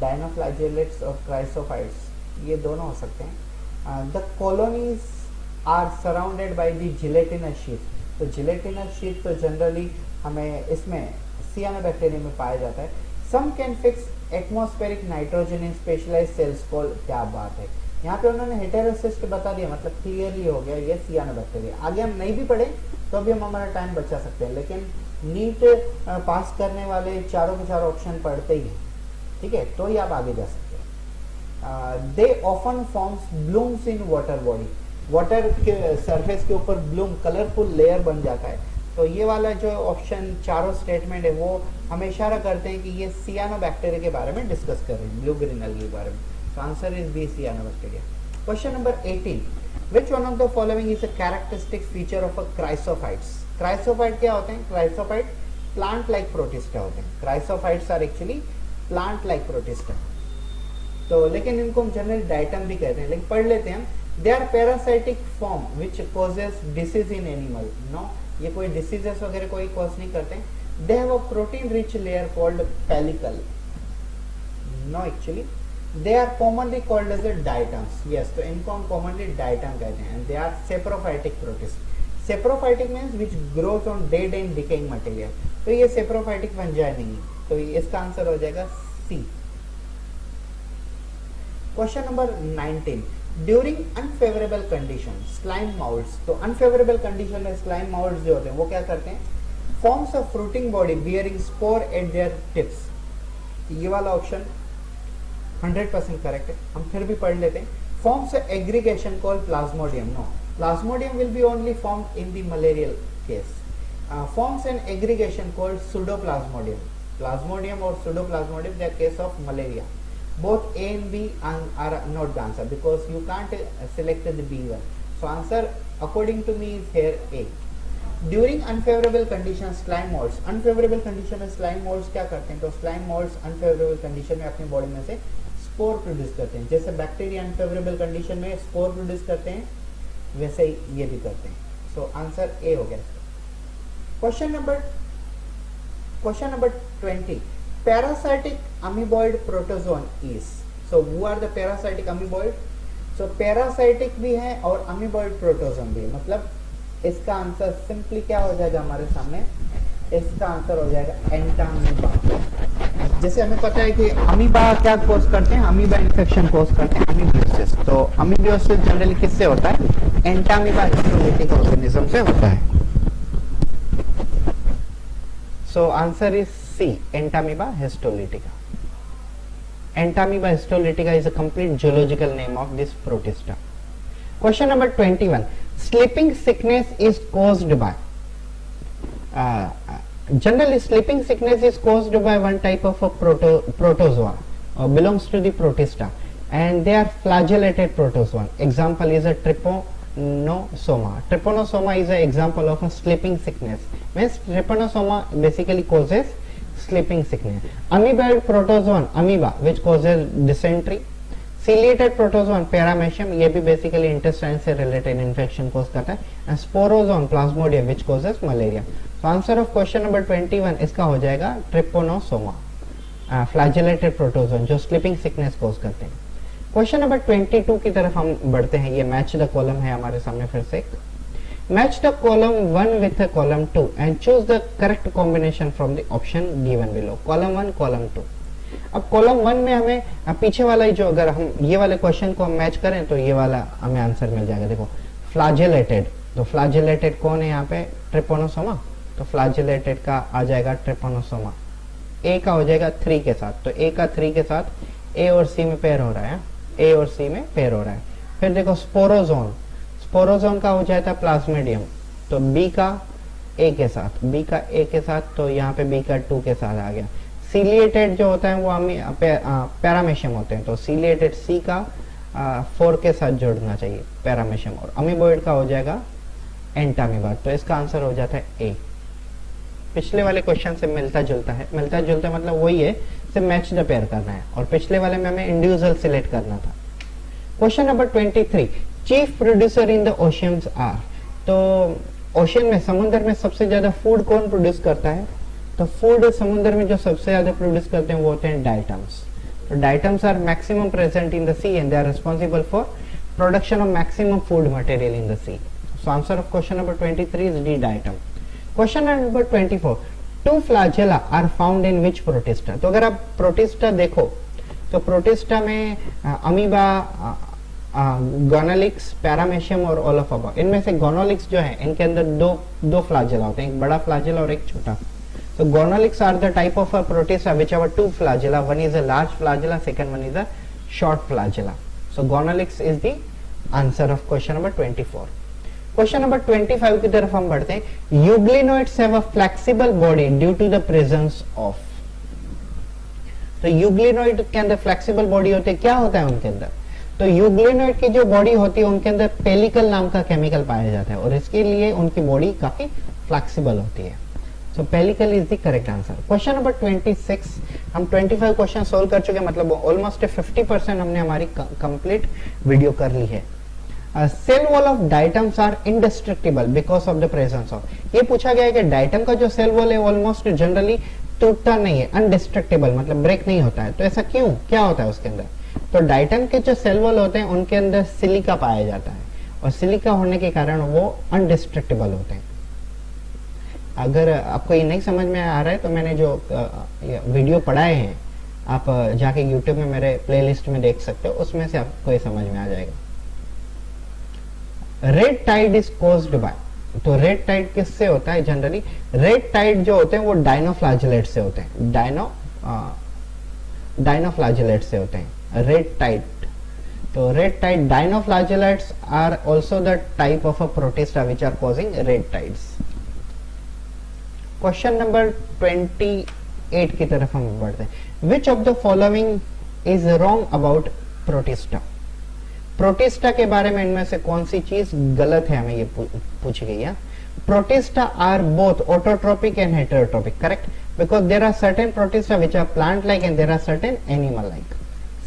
डायनोफ्लैजेलेट्स और क्राइसोफाइट्स, ये दोनों हो सकते हैं। The colonies are surrounded by the gelatinous sheet. तो जिलेटिनस शीट तो जनरली हमें इसमें सियानोबैक्टीरियम में पाया जाता है। Some can fix atmospheric nitrogen in specialised cells called, क्या बात है, यहाँ पे उन्होंने हेटेरोसिस्ट बता दिया, मतलब क्लियरली हो गया ये सियानोबैक्टीरिया। आगे हम नहीं भी पढ़े तो अभी हम हमारा टाइम बचा सकते हैं, लेकिन नीट पास करने वाले चारों के चारों ऑप्शन पढ़ते ही हैं, ठीक है, तो ही आप आगे जा सकते हैं। They often forms blooms in water body. Water के सरफेस के ऊपर ब्लूम कलरफुल लेयर बन जाता है। तो ये वाला जो ऑप्शन चारों स्टेटमेंट है वो हमें इशारा करते हैं कि ये सियानोबैक्टीरिया के बारे में डिस्कस कर रहे हैं, ब्लू ग्रीन एल्गी के बारे में। तो answer is B, cyanobacteria. Question number 18. Which one of the following is a characteristic feature of a chrysophytes? Chrysophyte क्या होते हैं? क्राइसोफाइट प्लांट लाइक प्रोटिस्टा होते हैं। Chrysophytes are actually plant like protista. तो लेकिन इनको हम जनरली डाइटम भी कहते हैं, लेकिन पढ़ लेते हैं हम। They are parasitic form which causes disease in animal. No, ये कोई डिसीजेस वगैरह कोई कॉज नहीं करते। They have a protein rich layer called pellicle. No, actually they are commonly called as a diatoms. Yes, तो इनको हम कॉमनली डाइटम कहते हैं। They are saprophytic protist. Saprophytic means which growth on dead and decaying material. तो ये saprophytic fungi नहीं है, तो इसका आंसर हो जाएगा C. Question number 19. During unfavourable condition slime moulds. तो अनफेवरेबल कंडीशन में स्लाइम माउल्ड्स जो होते हैं वो क्या करते हैं? Forms a fruiting body bearing spore at their tips. ये वाला ऑप्शन 100% करेक्ट है, हम फिर भी पढ़ लेते हैं। Forms a aggregation called plasmodium. No, plasmodium will be only formed in the malarial case. Forms an aggregation called pseudoplasmodium. Plasmodium और pseudoplasmodium they are case of malaria. Both A and B are not the answer because you can't select the B one. So answer according to me is here A. During unfavorable conditions slime molds. Unfavorable condition में slime molds क्या करते हैं? तो slime molds unfavorable condition में अपनी body में से spore produce करते हैं। जैसे बैक्टीरिया अनफेवरेबल कंडीशन में स्पोर प्रोड्यूस करते हैं, वैसे ही ये भी करते हैं। सो आंसर ए हो गया। Question number 20. Parasitic amoeboid protozoan is. So who are the parasitic amoeboid? So parasitic भी है और amoeboid protozoan भी है। मतलब इसका आंसर सिंपली क्या हो जाएगा हमारे सामने? इसका आंसर हो जाएगा एंटामीबा। जैसे हमें पता है कि अमीबा क्या कोज करते हैं? अमीबा इन्फेक्शन कोज करते हैं, अमीबियोसिस। तो अमीबियोसिस जनरली किससे होता है? एंटामीबा हिस्टोलिटिक ऑर्गेनिज्म से होता है। सो answer is C, Entamoeba histolytica. Entamoeba histolytica is a complete zoological name of this protista. Question number 21. Sleeping sickness is caused by. Generally, sleeping sickness is caused by one type of a protozoa, belongs to the protista. and they are flagellated protozoan. Example is a trypanosoma. Trypanosoma is an example of a sleeping sickness. Means trypanosoma basically causes sleeping sickness. Amoeboid protozoan, amoeba, which causes dysentery. Ciliated protozoan, paramecium, ये भी basically intestine से related infection cause करता है. And sporozoan, plasmodium, which causes malaria. So answer of question number 21 इसका हो जाएगा trypanosoma, flagellated protozoan, जो sleeping sickness cause करते हैं. क्वेश्चन नंबर 22 की तरफ हम बढ़ते हैं. ये मैच द कॉलम है हमारे सामने. फिर से match the column 1 with column 2 and choose the correct combination from the option given below. Column 1 column 2. अब कॉलम 1 में हमें पीछे वाला ही जो, अगर हम ये वाले क्वेश्चन को हम मैच करें तो ये वाला हमें आंसर मिल जाएगा. देखो फ्लैजेलेटेड, तो फ्लैजेलेटेड कौन है यहाँ पे? ट्रिपोनोसोमा. तो फ्लैजेलेटेड का आ जाएगा ट्रिपोनोसोमा. ए का हो जाएगा 3 के साथ. तो ए का 3 के साथ ए और सी में पेयर हो रहा है. ए और सी में पेयर हो रहा है. फिर देखो स्पोरोजोन, स्पोरोजोन का हो जाता है प्लाज्मेडियम. तो बी का ए के साथ, बी का ए के साथ, तो यहाँ पे बी का 2 के साथ आ गया. सीलिएटेड जो होता है वो पैरामेशियम होते हैं. तो सीलिएटेड सी का 4 के साथ जोड़ना चाहिए पैरामेशियम. और अमीबोइड का हो जाएगा एंटामीबा. तो इसका आंसर हो जाता है ए. पिछले वाले क्वेश्चन से मिलता जुलता है. मिलता जुलता मतलब वही है, से मैच द पेयर करना है. और पिछले वाले में हमें इंडिविजुअल सिलेक्ट करना था. Question number 23, chief producer in the oceans are. तो ओशियन में, समुद्र में सबसे ज्यादा फूड कौन प्रोड्यूस करता है? तो फूड समुद्र में जो सबसे ज्यादा प्रोड्यूस करते हैं वो होते हैं डाइटम्स. तो diatoms are maximum present in the sea and they are responsible for production of maximum food material in the sea. So answer of question number 23 is D, diatom. Question number 24, 2 flagella are found in which protista. तो अगर आप protista देखो तो protista में amoeba, Gonyaulax, paramecium और all of above. इनमें से गोनालिक्स जो है इनके अंदर दो फ्लैजेला होते हैं, एक बड़ा फ्लैजेला और एक छोटा. So gonolics are the type of a protista which have 2 flagella. One is a large flagella, second one is a short flagella. So gonolics is the answer of question number 24. Question number 25 की तरफ हम बढ़ते हैं. Euglenoids have a flexible body due to the presence of. तो यूग्लिनोइड के अंदर flexible body होती है. क्या होता है उनके अंदर? तो यूग्लिनोइड की जो बॉडी होती है उनके अंदर पेलिकल नाम का केमिकल पाया जाता है और इसके लिए उनकी बॉडी काफी फ्लेक्सिबल होती है. So pellicle is the correct answer. Question number 26, हम 25 क्वेश्चन सोल्व कर चुके हैं, मतलब ऑलमोस्ट 50% हमने हमारी कंप्लीट वीडियो कर ली है. Cell wall of diatoms are indestructible because of the presence of. ये पूछा गया है कि डाइटम का जो सेल वॉल है ऑलमोस्ट जनरली टूटता नहीं है, अनडिस्ट्रक्टेबल मतलब ब्रेक नहीं होता है. तो ऐसा क्यों, क्या होता है उसके अंदर? तो डाइटम के जो सेल वॉल होते हैं उनके अंदर सिलिका पाया जाता है और सिलिका होने के कारण वो अनडिस्ट्रक्टेबल होते हैं. अगर आपको ये नहीं समझ में आ रहा है तो मैंने जो वीडियो पढ़ाए हैं आप जाके YouTube में मेरे प्लेलिस्ट में देख सकते हो, उसमें से आपको ये समझ में आ जाएगा. Red tide is caused by. तो रेड टाइड किससे होता है? जनरली रेड टाइड जो होते हैं वो डायनोफ्लैजेलेट से होते हैं. डायनोफ्लैजेलेट से होते हैं रेड टाइड. तो red tide, dinoflagellates are also the type of a Protista which are causing red tides. Question number 28 की तरफ हम बढ़ते हैं. Which of the following is wrong about Protista. Protista के बारे में इनमें से कौन सी चीज गलत है, हमें ये पूछी गई है. Protista are both autotrophic and heterotrophic. Correct, because there are certain Protista which are plant like and there are certain animal like.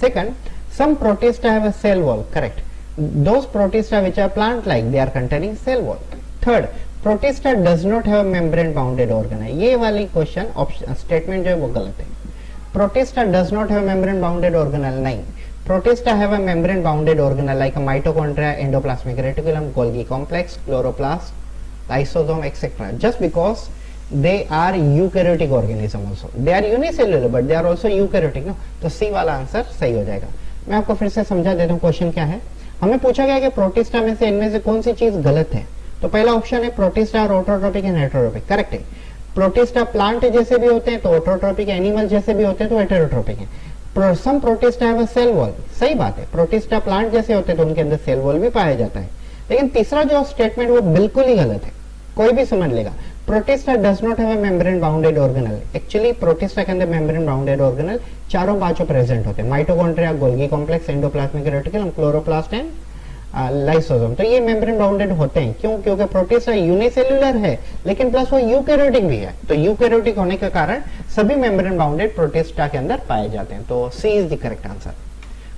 Second, some Protista have a cell wall. Correct, those Protista which are plant like they are containing cell wall. Third, Protista does not have membrane bounded organelle. ये वाली question option statement जो है वो गलत है. Protista does not have membrane bounded organelle नहीं. Protista have a membrane bounded organelle like mitochondria, endoplasmic reticulum, Golgi complex, chloroplast, lysosome etcetera. Just because they are eukaryotic organism also. They are unicellular but they are also eukaryotic. No? तो सी वाला answer सही हो जाएगा. मैं आपको फिर से समझा देता हूँ क्वेश्चन क्या है. हमें पूछा गया कि प्रोटिस्टा में से इनमें से कौन सी चीज गलत है. तो पहला ऑप्शन है प्रोटिस्टा और ऑटोट्रोपिक एंड हेटेरोट्रोपिक. करेक्ट है. प्रोटिस्टा प्लांट जैसे भी होते हैं तो ऑटोट्रोपिक, एनिमल जैसे भी होते हैं तो हेटेरोट्रोपिक है. Some Protista have a cell wall. सही बात है, प्रोटिस्टा प्लांट जैसे होते हैं तो उनके अंदर सेल वॉल भी पाया जाता है. लेकिन तीसरा जो स्टेटमेंट वो बिल्कुल ही गलत है. कोई भी समझ लेगा protista does not have a membrane bounded organelle. Actually protista के अंदर मेम्ब्रेन बाउंडेड ऑर्गेनल चारों पांचों प्रेजेंट होते हैं, mitochondria, Golgi complex, endoplasmic reticulum, chloroplast and lysosome. तो ये मेम्ब्रेन बाउंडेड होते हैं, क्यों? क्योंकि प्रोटिस्टा यूनिसेल्युलर है लेकिन प्लस वो यूकैरियोटिक भी है, तो यूकैरियोटिक होने के कारण सभी मेम्ब्रेन बाउंडेड प्रोटिस्टा के अंदर पाए जाते हैं। तो C is the correct answer.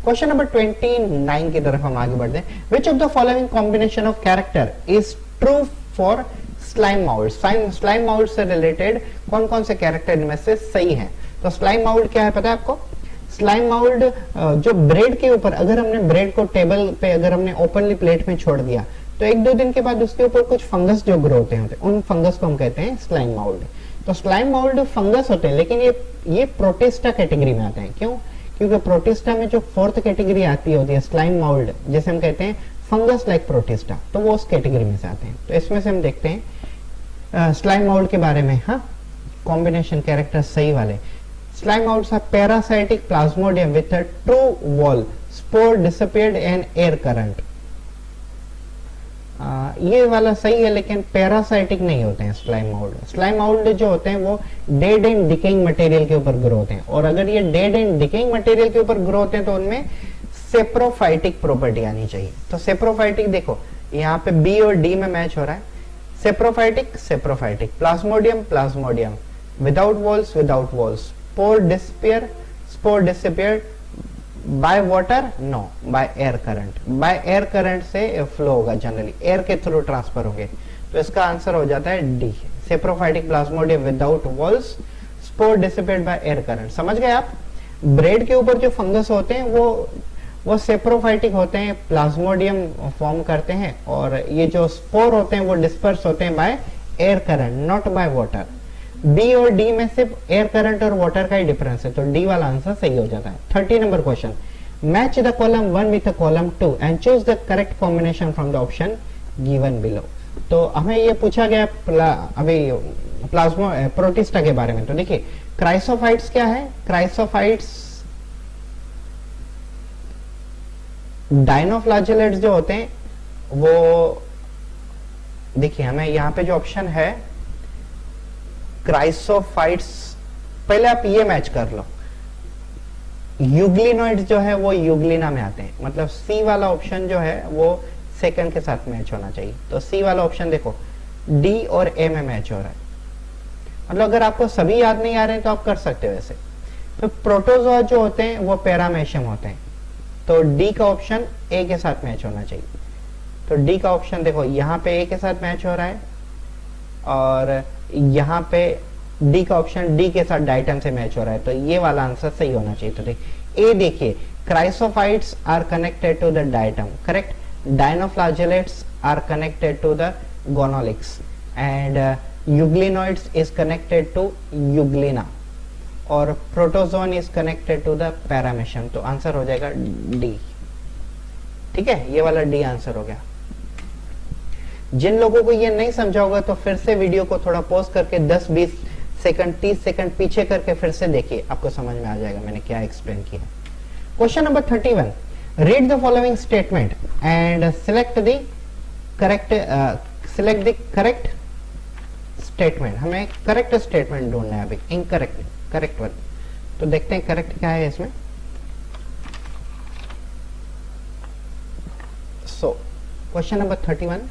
Question number 29 की तरफ हम आगे बढ़ते हैं। Which of the following combination of character is true for slime mould? Slime mould से रिलेटेड कौन कौन से कैरेक्टर इनमें से सही हैं? तो स्लाइम माउल्ड क्या है पता है आपको? स्लाइम माउल्ड जो ब्रेड के ऊपर, अगर हमने ब्रेड को टेबल पे अगर हमने ओपनली प्लेट में छोड़ दिया तो एक दो दिन के बाद उसके ऊपर कुछ फंगस जो ग्रो होते हैं, उन फंगस को हम कहते हैं स्लाइम माउल्ड। तो स्लाइम माउल्ड फंगस होते हैं, लेकिन ये प्रोटिस्टा कैटेगरी में आते हैं। क्यों? क्योंकि प्रोटिस्टा में जो फोर्थ कैटेगरी आती है स्लाइम माउल्ड, जैसे हम कहते हैं फंगस लाइक प्रोटिस्टा, तो वो उस कैटेगरी में से आते हैं। तो इसमें से हम देखते हैं स्लाइम माउल्ड के बारे में। हाँ, कॉम्बिनेशन कैरेक्टर सही वाले। Slime moulds are parasitic plasmodium with a true wall. Spore disappeared in air current. ये वाला सही है, लेकिन पैरासाइटिक नहीं होते हैं स्लाइम माउल्ड। स्लाइम माउल्ड जो होते हैं वो डेड एंड डिकेइंग मटेरियल के ऊपर ग्रो होते हैं, और अगर ये डेड एंड डिकेइंग मटेरियल के ऊपर ग्रो होते हैं तो उनमें सेप्रोफाइटिक प्रॉपर्टी आनी चाहिए। तो सेप्रोफाइटिक देखो यहाँ पे बी और डी में मैच हो रहा है। Saprophytic, saprophytic, Plasmodium, Plasmodium, without walls, without walls, spore disappeared by water, no, by air current। by air current से फ्लो होगा, जनरली एयर के थ्रू ट्रांसफर होंगे। तो इसका आंसर हो जाता है D, saprophytic Plasmodium without walls, spore dissipate bye air current. समझ गए आप? ब्रेड के ऊपर जो फंगस होते हैं वो सेप्रोफाइटिक होते हैं, प्लाज्मोडियम फॉर्म करते हैं, और ये जो स्पोर होते हैं वो डिस्पर्स होते हैं by air current, not by water. B और डी में सिर्फ एयर करंट और वाटर का ही डिफरेंस है, तो डी वाला आंसर सही हो जाता है। 30 number question, match the column 1 with the column 2 and choose the correct combination from the option given below. तो हमें ये पूछा गया अभी प्लाज्मो प्रोटिस्टा के बारे में। तो देखिए क्राइसोफाइट्स क्या है? क्राइसोफाइट्स डायनोफ्लैजेलेट्स जो होते हैं वो, देखिए हमें यहाँ पे जो ऑप्शन है क्राइसोफाइट्स, पहले आप ये मैच कर लो। यूग्लिनोइड्स जो है वो यूग्लिना में आते हैं, मतलब सी वाला ऑप्शन जो है वो सेकंड के साथ मैच होना चाहिए। तो सी वाला ऑप्शन देखो डी और ए में मैच हो रहा है, मतलब अगर आपको सभी याद नहीं आ रहे हैं तो आप कर सकते हो वैसे। तो प्रोटोजोआ जो होते हैं वो पैरामेशियम होते हैं, तो डी का ऑप्शन ए के साथ मैच होना चाहिए। तो डी का ऑप्शन देखो यहाँ पे ए के साथ मैच हो रहा है, और यहाँ पे डी का ऑप्शन डी के साथ डाइटम से मैच हो रहा है, तो ये वाला आंसर सही होना चाहिए। तो ए देखिए chrysophytes are connected to the diatom, correct. Dinoflagellates are connected to the Gonyaulax and euglenoids is connected to Euglena, और protozoan is connected to the Paramecium. तो आंसर हो जाएगा डी। ठीक है, ये वाला डी आंसर हो गया। जिन लोगों को ये नहीं समझा होगा तो फिर से वीडियो को थोड़ा पॉज करके 10-20 सेकंड 30 सेकंड पीछे करके फिर से देखिए, आपको समझ में आ जाएगा मैंने क्या एक्सप्लेन किया। Question number 31, read the following statement and select the correct statement. हमें करेक्ट स्टेटमेंट ढूंढना है अभी, इनकरेक्ट करेक्ट वन। तो देखते हैं करेक्ट क्या है इसमें। सो question number 31,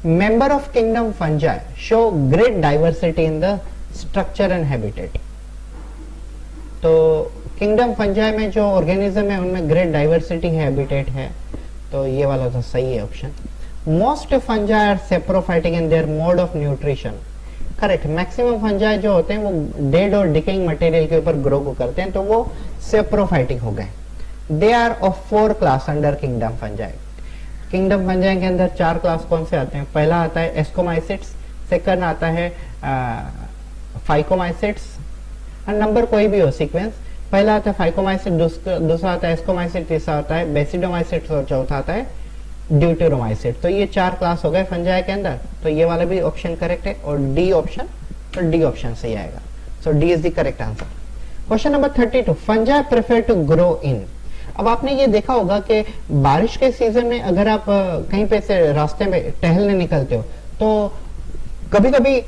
member of kingdom fungi show great diversity in the structure and habitat। तो किंगडम फंजाई में जो ऑर्गेनिज्म है उनमें ग्रेट डाइवर्सिटी है, हैबिटेट है, तो ये वाला तो सही है option. Most fungi are saprophytic in their mode of nutrition, correct. Maximum fungi जो होते हैं वो डेड और डिकेइंग मटेरियल के ऊपर ग्रो को करते हैं, तो वो सेप्रोफाइटिक हो गए। They are of 4 class under kingdom fungi. Kingdom fungi के अंदर 4 क्लास कौन से आते हैं? पहला आता है एस्कोमाइसिट्स, सेकंड आता है फाइकोमाइसिट्स, नंबर कोई भी हो सीक्वेंस, पहला आता है फाइकोमाइसिट, दूसरा आता है एस्कोमाइसिट, तीसरा आता है बेसिडोमाइसिट और चौथा आता है ड्यूटेरोमाइसिट। तो ये 4 क्लास हो गए फंजाई के अंदर, तो ये वाला भी ऑप्शन करेक्ट है, और डी ऑप्शन, तो डी ऑप्शन सही आएगा। So D is the correct answer. Question number 32, fungi prefer to grow in. अब आपने ये देखा होगा कि बारिश के सीजन में अगर आप कहीं पे से रास्ते में टहलने निकलते हो तो कभी कभी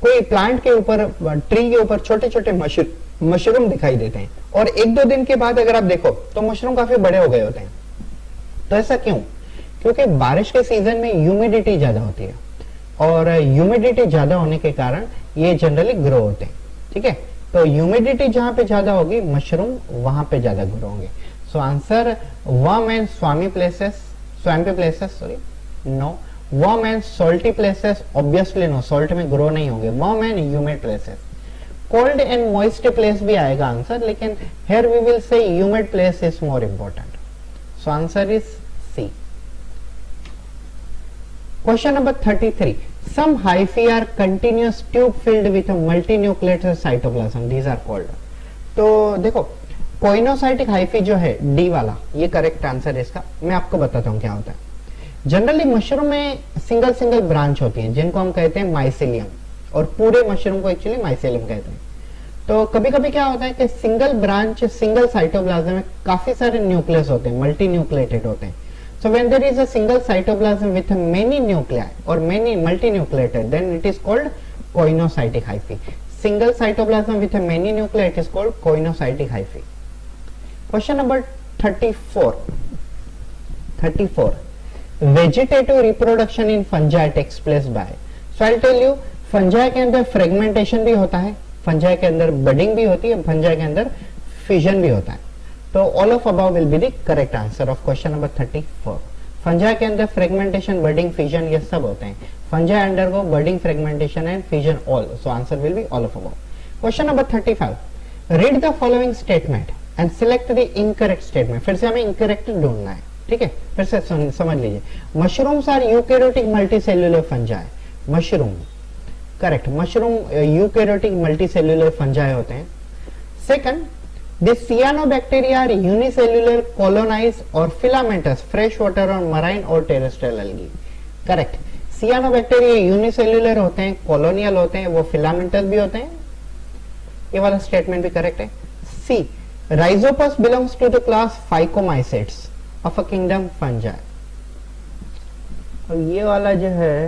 कोई प्लांट के ऊपर, ट्री के ऊपर छोटे छोटे मशरूम दिखाई देते हैं, और एक दो दिन के बाद अगर आप देखो तो मशरूम काफी बड़े हो गए होते हैं। तो ऐसा क्यों? क्योंकि बारिश के सीजन में ह्यूमिडिटी ज्यादा होती है, और ह्यूमिडिटी ज्यादा होने के कारण ये जनरली ग्रो होते हैं। ठीक है, तो ह्यूमिडिटी जहां पे ज्यादा होगी मशरूम वहां पे ज्यादा ग्रो होंगे। So answer warm and swampy places, swampy places, sorry no, warm and salty places obviously no, salt में ग्रो नहीं होंगे। Warm and humid places, cold and moist place भी आएगा आंसर, लेकिन here we will say humid place is more important. So answer is C. Question number 33. Some hyphae are continuous tube filled with a multinucleated cytoplasm. These are called. तो देखो coenocytic hyphae जो है D वाला, ये correct answer है इसका। मैं आपको बताता हूँ क्या होता है। जनरली मशरूम में सिंगल सिंगल ब्रांच होती है जिनको हम कहते हैं माइसेलियम, और पूरे मशरूम को एक्चुअली माइसेलियम कहते हैं। तो कभी कभी क्या होता है कि सिंगल ब्रांच, सिंगल साइटोप्लाज्म में काफी सारे न्यूक्लियस होते हैं, मल्टी न्यूक्लिएटेड होते हैं। So when there is a single cytoplasm with many nuclei or many multinucleated, then it is called koinocytic hyphae. Single cytoplasm with many nuclei, it is called koinocytic hyphae. Question number 34. 34. Vegetative reproduction in fungi takes place by. So I'll tell you, fungi के अंदर fragmentation भी होता है, fungi के अंदर budding भी होती है, fungi के अंदर fission भी होता है। तो all of above will be the correct answer of question number 34। Fungi के अंदर फ्रेगमेंटेशन, बर्डिंग, फिजन ये सब होते हैं। Fungi undergo budding, fragmentation and fission all, so answer will be all of above. Question number 35। Read the following statement and select the incorrect statement. फिर से हमें incorrect ढूंढना है, ठीक है, फिर से समझ लीजिए। Mushrooms are eukaryotic multicellular fungi. Mushroom correct, mushroom eukaryotic multicellular fungi होते हैं। Second, the cyanobacteria are unicellular, colonized or filamentous, freshwater or marine or terrestrial algae. Correct, सियानोबैक्टीरिया unicellular होते हैं, कॉलोनियल होते हैं, वो फिलामेंटस भी होते हैं। ये वाला स्टेटमेंट भी करेक्ट है। C, Rhizopus belongs to the class Phycomycetes of a kingdom fungi. और ये वाला जो है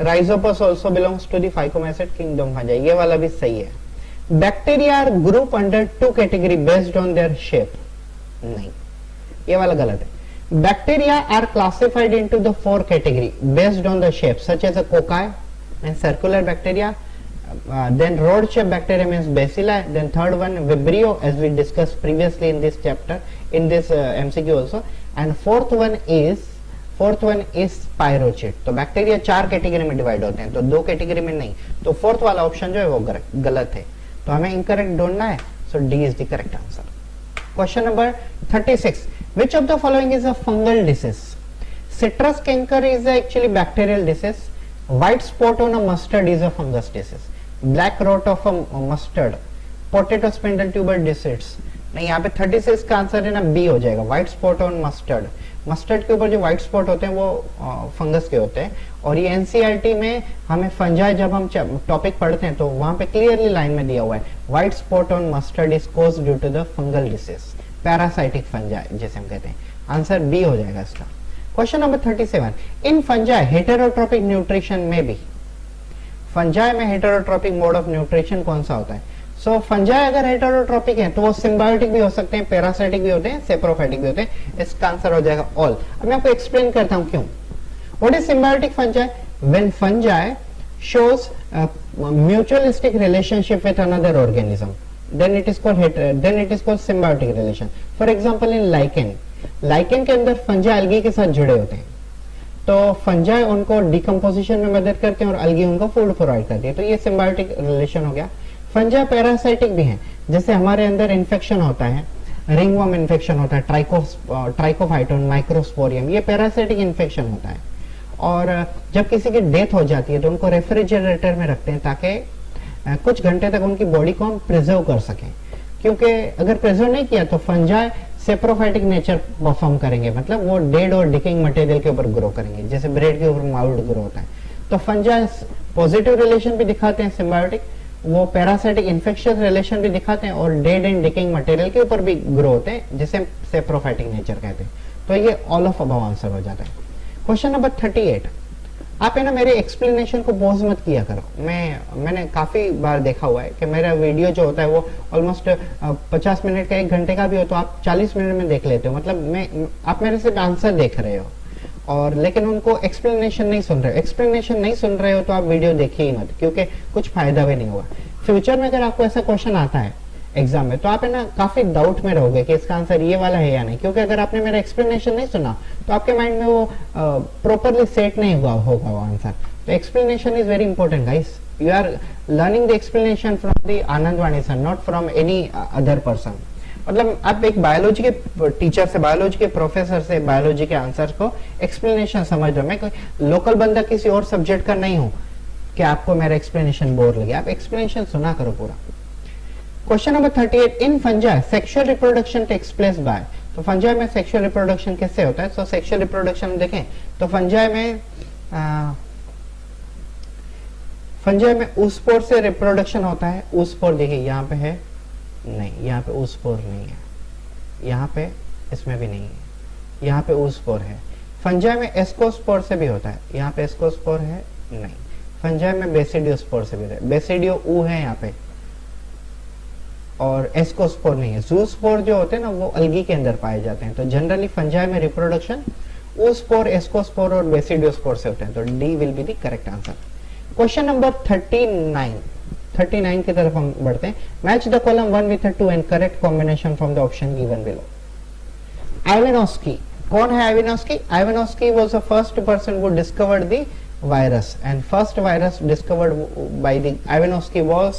Rhizopus also belongs to the Phycomycete kingdom fungi, ये वाला भी सही है। Bacteria are grouped under two category based on their shape. नहीं, ये वाला गलत है। Bacteria are classified into the four category based on the shape, such as a cocci and circular bacteria. Then rod shaped bacteria means bacilli. Then third one Vibrio, as we discussed previously in this chapter, in this MCQ also. And fourth one is Spirochete. तो bacteria चार category में divide होते हैं, तो दो category में नहीं। तो फोर्थ वाला ऑप्शन जो है वो गलत है, तो हमें इनकरेक्ट ढूंढना है। So D is the correct answer. Question number 36। Which of the following is a fungal disease? Citrus canker is actually bacterial disease. White spot on a mustard is a fungus disease. Black rot of a mustard, potato spindle tuber disease. नहीं, यहाँ पे 36 का answer है ना, B हो जाएगा। White spot on mustard, mustard के ऊपर जो व्हाइट स्पॉट होते हैं वो फंगस के होते हैं। और ये एनसीईआरटी में हमें फंजाई जब हम टॉपिक पढ़ते हैं तो वहां पे क्लियरली लाइन में दिया हुआ है, white spot on mustard is caused due to the fungal disease, parasitic fungi जैसे हम कहते हैं। आंसर बी हो जाएगा इसका। Question number 37। In fungi heterotrophic nutrition में भी, फंजाई में हेटेरोट्रोपिक मोड ऑफ न्यूट्रिशन कौन सा होता है? सो फंजाई अगर हेटेरोट्रोपिक है तो वो सिम्बायोटिक भी हो सकते हैं, पैरासाइटिक भी होते हैं, सेप्रोफाइटिक भी होते हैं। इसका आंसर हो जाएगा ऑल। अब मैं आपको एक्सप्लेन करता हूं क्यों। What is symbiotic fungi? When fungi shows mutualistic relationship with another organism, then it is called symbiotic relation. For example in lichen के अंदर फंजाई algae के साथ जुड़े होते हैं, तो फंजाई उनको डिकम्पोजिशन में मदद करते हैं और algae उनको फूड प्रोवाइड करती है, तो ये सिम्बायोटिक रिलेशन हो गया। फंजाई पैरासाइटिक भी हैं, जैसे हमारे अंदर इन्फेक्शन होता है, रिंगवर्म इन्फेक्शन होता है, ट्राइकोफाइटोन, माइक्रोस्पोरियम, ये पैरासाइटिक इन्फेक्शन होता है। और जब किसी की डेथ हो जाती है तो उनको रेफ्रिजरेटर में रखते हैं ताकि कुछ घंटे तक उनकी बॉडी को हम प्रिजर्व कर सकें, क्योंकि अगर प्रिजर्व नहीं किया तो फंजाई सेप्रोफाइटिक नेचर परफॉर्म करेंगे, मतलब वो डेड और डिकेइंग मटेरियल के ऊपर ग्रो करेंगे, जैसे ब्रेड के ऊपर माउल्ड ग्रो होता है। तो फंजाई पॉजिटिव रिलेशन भी दिखाते हैं सिम्बायोटिक, वो पैरासाइटिक इन्फेक्शियस रिलेशन भी दिखाते हैं, और डेड एंड डिकेइंग मटेरियल के ऊपर भी ग्रो होते हैं, जिसे सेप्रोफाइटिक नेचर कहते हैं। तो ये ऑल ऑफ अबव आंसर हो जाता है। Question number 38। आप है ना मेरे एक्सप्लेनेशन को पॉज मत किया करो। मैंने काफी बार देखा हुआ है कि मेरा वीडियो जो होता है वो ऑलमोस्ट 50 मिनट का 1 घंटे का भी हो तो आप 40 मिनट में देख लेते हो, मतलब आप मेरे से आंसर देख रहे हो और लेकिन उनको एक्सप्लेनेशन नहीं सुन रहे हो। एक्सप्लेनेशन नहीं सुन रहे हो तो आप वीडियो देखिए ही मत, क्योंकि कुछ फायदा भी नहीं होगा। फ्यूचर में अगर आपको ऐसा क्वेश्चन आता है एग्जाम में तो आप है ना काफी डाउट में रहोगे कि इसका आंसर ये वाला है या नहीं, क्योंकि अगर आपने मेरा एक्सप्लेनेशन नहीं सुना तो आपके माइंड में वो प्रॉपरली सेट नहीं हुआ होगा वो आंसर। तो explanation is very important guys. You are learning the explanation from the Anand Vani sir, not from any other person. मतलब आप एक बायोलॉजी के टीचर से, बायोलॉजी के प्रोफेसर से बायोलॉजी के आंसर को एक्सप्लेनेशन समझ रहे हो। मैं कोई लोकल बंदा किसी और सब्जेक्ट का नहीं हूं कि आपको मेरा एक्सप्लेनेशन बोर लगे। आप एक्सप्लेनेशन सुना करो पूरा। Question number 38, in fungi sexual reproduction takes place by. तो फंजाई में सेक्सुअल रिप्रोडक्शन कैसे होता है? तो सेक्सुअल रिप्रोडक्शन देखें तो फंजाई में oospore से रिप्रोडक्शन होता है। oospore देखिए यहाँ पे है नहीं, यहाँ पे oospore नहीं है, यहाँ पे इसमें भी नहीं है, यहाँ पे oospore है। फंजाई में एस्कोस्पोर से भी होता है, यहाँ पे एस्कोस्पोर है नहीं। फंजाई में बेसिडियोस्पोर से भी होता है, बेसिडियो ऊ है यहाँ पे और एस्कोस्पोर नहीं है। जूस्पोर जो होते हैं ना वो अलगी के अंदर पाए जाते हैं। तो जनरली फंजाई में रिप्रोडक्शन oospore, एस्कोस्पोर और बेसिडियोस्पोर से होते हैं। तो D will be the correct answer. Question number 39 की तरफ हम बढ़ते हैं। Match the column 1 with 2 and correct combination from the option given below. Ivanovsky, कौन है Ivanovsky? Ivanovsky was the first person who discovered the virus and first virus discovered by the Ivanovsky was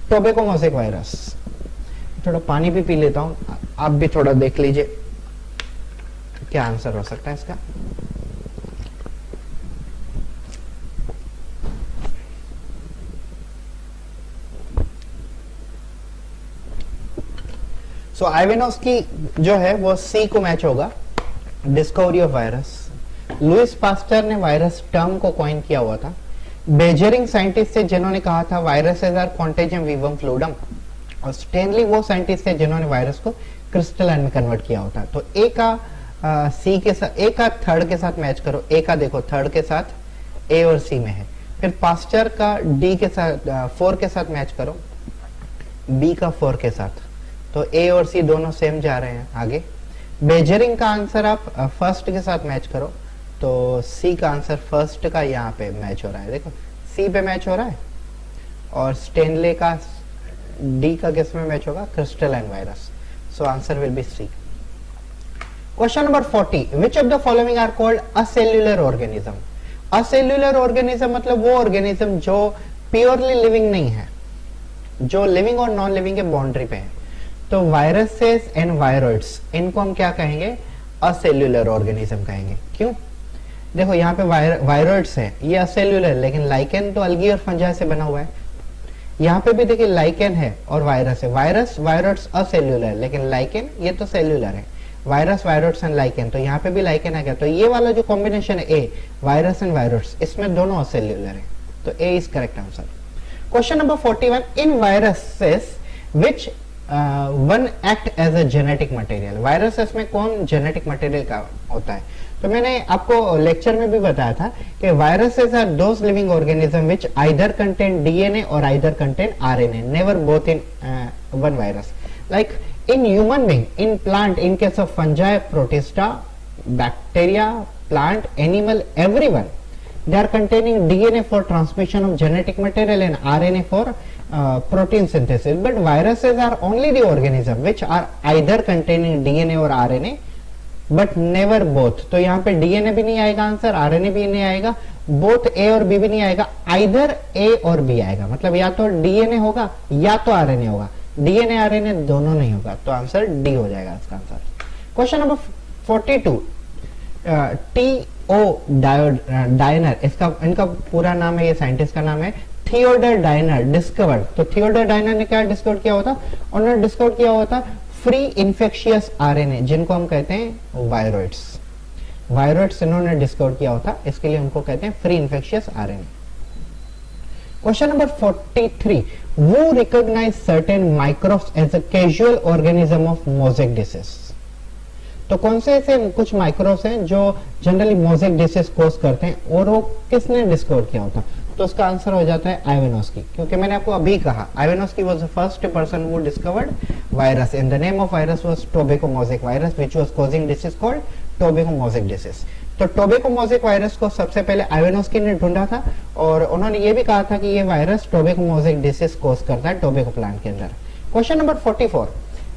tobacco mosaic virus. थोड़ा पानी भी P लेता हूं, आप भी थोड़ा देख लीजिए क्या आंसर हो सकता है इसका। सो आइवानोस्की जो है वो सी को मैच होगा, discovery of virus. Louis Pasteur ने वायरस टर्म को कॉइन किया हुआ था। बेजरिंग साइंटिस्ट थे जिन्होंने कहा था viruses are contagium vivum fluidum, और स्टेनली वो साइंटिस्ट थे जिन्होंने वायरस को क्रिस्टलाइन में कन्वर्ट किया होता है। तो ए का सी के साथ, ए का थर्ड के साथ मैच करो। ए का देखो थर्ड के साथ ए और सी में है। फिर पास्टर का डी के साथ 4 के साथ मैच करो, बी का 4 के साथ। तो ए और सी दोनों सेम जा रहे हैं आगे। बेजरिंग का आंसर आप फर्स्ट के साथ मैच करो, तो सी का आंसर फर्स्ट का यहाँ पे मैच हो रहा है, देखो सी पे मैच हो रहा है। और स्टेनले का डी का किस में मैच होगा? Crystalline virus. So answer will be C. Question number 40, which of the following are called acellular organism. Acellular organism मतलब वो ऑर्गेनिज्म जो प्योरली लिविंग नहीं है, जो लिविंग और नॉन लिविंग के बाउंड्री पे है। तो वायरसेस एंड वायरॉइड्स, इनको हम क्या कहेंगे? असेल्युलर ऑर्गेनिज्म कहेंगे। क्यों? देखो यहाँ पे वायरॉइड्स है, ये असेल्युलर, लेकिन लाइकेन तो अलगी और फंजाई से बना हुआ है। यहाँ पे भी देखिए लाइकेन है और वायरस है। वायरस वायरॉइड्स असेल्युलर, लेकिन लाइकेन ये तो सेल्युलर है। वायरस वायरॉइड्स एंड लाइकेन, तो यहाँ पे भी लाइकेन आ गया। तो ये वाला जो कॉम्बिनेशन है ए, वायरस एंड वायरॉइड्स, इसमें दोनों असेल्युलर है। तो A is correct answer. Question number 41, in viruses which one act as a genetic material. Viruses में कौन जेनेटिक मटेरियल का होता है? तो मैंने आपको लेक्चर में भी बताया था कि viruses are those living organism which either contain DNA और either contain RNA, never both in one virus. Like in human being, in plant, in case of fungi, protista, bacteria, plant, animal, everyone, they are containing DNA for transmission of genetic material and RNA for protein synthesis. But viruses are only the organism which are either containing DNA or RNA, but never both. तो यहाँ पे DNA भी नहीं आएगा answer, RNA भी नहीं आएगा, both A और B भी नहीं आएगा, either A और B आएगा। मतलब या तो DNA होगा या तो RNA होगा, डीएनए आरएनए दोनों नहीं होगा। तो आंसर डी हो जाएगा इसका आंसर। Question number 42, टी.ओ. डायनर, इनका पूरा नाम है, ये साइंटिस्ट का नाम है थियोडर डायनर, डिस्कवर्ड। तो थियोडर डायनर ने क्या डिस्कवर किया हुआ था? उन्होंने डिस्कवर किया हुआ था फ्री इन्फेक्शियस आरएनए, जिनको हम कहते हैं वायरॉइड्स। वायरॉइड्स इन्होंने डिस्कवर किया हुआ था, इसके लिए उनको कहते हैं free infectious RNA. Question number 43, who recognize certain microbes as a casual organism of mosaic disease। तो कौन से ऐसे कुछ माइक्रोब्स हैं जो जनरली मोज़ेक डिसीज कोज करते हैं और वो किसने डिस्कवर किया होता? तो उसका आंसर हो जाता है आइवानोस्की, क्योंकि मैंने आपको अभी कहा Ivanovsky was the first person who discovered virus and the name of virus was tobacco mosaic virus which was causing disease called tobacco mosaic disease. तो टोबैको मोज़ेक वायरस को सबसे पहले आइवानोस्की ने ढूंढा था और उन्होंने ये भी कहा था कि ये virus tobacco mosaic disease cause करता है टोबैको प्लांट के अंदर। Question number 44,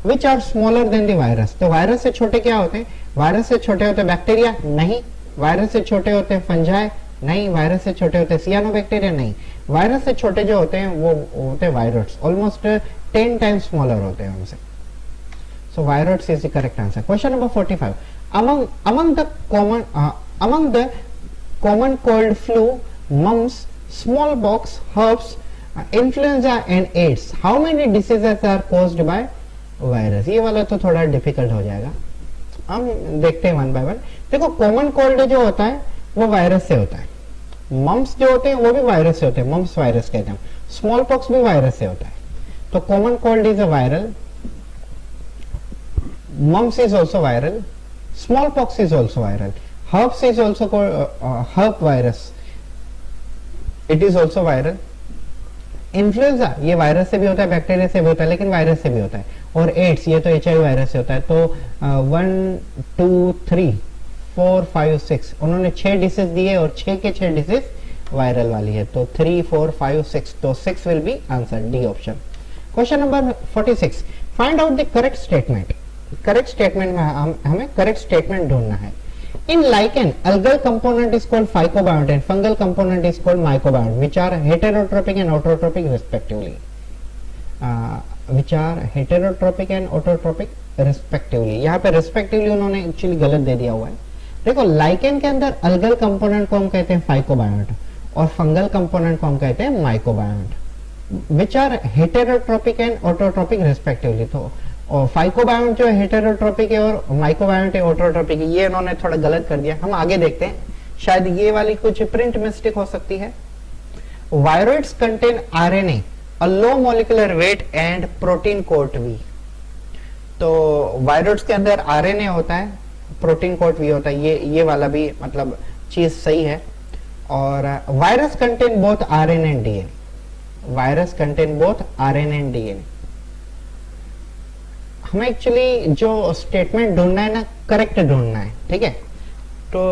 which are smaller than the virus? तो वायरस से छोटे क्या होते हैं? वायरस से छोटे होते हैं बैक्टीरिया? नहीं। वायरस से छोटे होते हैं फंजाई? नहीं। वायरस से छोटे होते हैं सियानोबैक्टीरिया? नहीं। वायरस से छोटे जो होते हैं वो होते हैं वायरस, ऑलमोस्ट 10 टाइम्स स्मॉलर होते हैं उनसे। सो virus is the correct answer. Question number 45, among the common cold, flu, mumps, smallpox, herpes, influenza and AIDS, how many diseases are caused by virus? ये वाला तो थोड़ा डिफिकल्ट हो जाएगा, हम देखते हैं वन बाय वन। देखो कॉमन कोल्ड जो होता है वो वायरस से होता है, मम्स जो होते हैं वो भी वायरस से होते हैं, मम्स वायरस कहते हैं, स्मॉल पॉक्स भी वायरस से होता है। तो common cold is a viral, mumps is also viral, smallpox is also viral, herpes is also called herp virus, it is also viral, influenza ये वायरस से भी होता है, बैक्टीरिया से भी होता है, लेकिन वायरस से भी होता है, और एड्स ये तो HIV वायरस से होता है। तो 1 2 3 4 5 6 उन्होंने 6 डिसीज दिए और 6 के 6 डिसीज वायरल वाली है। तो 3 4 5 6, तो 6 will be answer, D option. Question number 46, find out the correct statement. Correct statement में हमें करेक्ट स्टेटमेंट ढूंढना है। In lichen, algal component is called phycobiont and fungal component is called mycobiont, which are heterotrophic and autotrophic respectively. Which are heterotrophic and autotrophic respectively. यहाँ पे respectively उन्होंने actually गलत दे दिया हुआ है। देखो lichen के अंदर algal component को हम कहते हैं phycobiont और fungal component को हम कहते हैं mycobiont, which are heterotrophic and autotrophic respectively। तो और फाइकोबायोंट जो हेटेरोट्रोपिक है और माइकोबायोंट है ऑटोट्रोपिक है, ये इन्होंने थोड़ा गलत कर दिया। हम आगे देखते हैं, शायद ये वाली कुछ प्रिंट मिस्टेक हो सकती है। Viroids contain RNA, a low molecular weight and protein coat B. तो वायरोइड्स के अंदर आरएनए होता है, प्रोटीन कोट वी होता है, ये वाला भी मतलब चीज सही है। और virus contain both RNA and DNA. Virus contain both RNA and DNA. हमें एक्चुअली जो स्टेटमेंट ढूंढना है ना, करेक्ट ढूंढना है, ठीक है। तो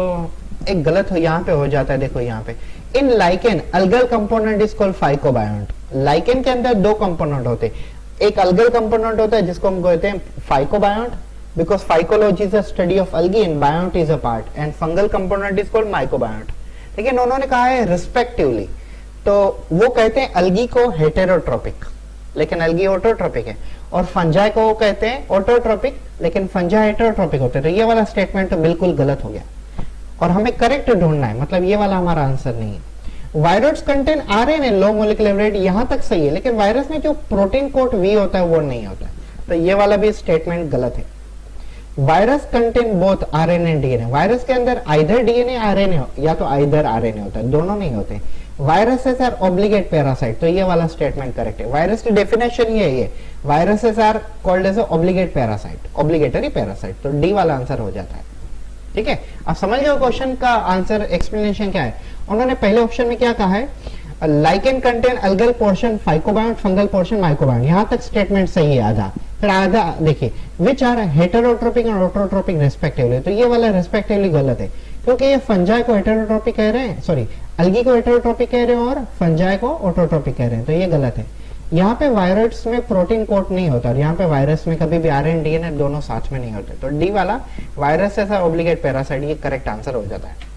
एक गलत हो यहाँ पे हो जाता है, देखो यहाँ पे in lichen algal component is called phycobiont. Lichen के अंदर दो कंपोनेंट होते हैं, एक अल्गल कंपोनेंट होता है जिसको हम कहते हैं phycobiont, because phycology is a study of algae and बायोंट is a part, and fungal component is called mycobiont. लेकिन उन्होंने कहा है रिस्पेक्टिवली, तो वो कहते हैं अल्गी को हेटेरोट्रोपिक, लेकिन अल्गी ऑटोट्रोपिक है, और फंजाई को वो कहते हैं ऑटोट्रोपिक, लेकिन फंजाई हेटेरोट्रोपिक होते हैं। तो ये वाला स्टेटमेंट तो बिल्कुल गलत हो गया और हमें करेक्ट ढूंढना है, मतलब ये वाला हमारा आंसर नहीं है। वायरस कंटेन आरएनए लो मॉलिक्यूलर वेट, यहां तक सही है, लेकिन वायरस में जो प्रोटीन कोट वी होता है वो नहीं होता है, तो ये वाला भी स्टेटमेंट गलत है। Virus contain both RNA and DNA, virus के अंदर आइदर डीएनए आरएनए या तो आइदर आरएनए होता है, दोनों नहीं होते। वायरसेस आर ऑब्लिगेट पैरासाइट, तो ये वाला स्टेटमेंट करेक्ट है। वायरस की डेफिनेशन ये है, viruses are called as obligate parasite, obligatory parasite, तो डी वाला आंसर हो जाता है, ठीक है। अब समझ लो क्वेश्चन का आंसर एक्सप्लेनेशन क्या है। उन्होंने पहले ऑप्शन में क्या कहा है, lichen contain algal portion phycobiont, fungal portion mycobiont, यहां तक स्टेटमेंट सही है आधा। फिर आधा देखिए, which are heterotrophic and autotrophic respectively, तो ये वाला रेस्पेक्टिवली गलत है, क्योंकि ये फंजाई को हेटेरोट्रोपिक कह रहे हैं, सॉरी अल्गी को हेटेरोट्रोपिक कह रहे हैं और फंजाई को ऑटोट्रोपिक कह रहे हैं, तो ये गलत है। यहाँ पे वायरस में प्रोटीन कोट नहीं होता और यहाँ पे वायरस में कभी भी आरएनए डीएनए दोनों साथ में नहीं होते, तो डी वाला वायरस ऐसा ऑब्लिगेट पैरासाइट, ये करेक्ट आंसर हो जाता है।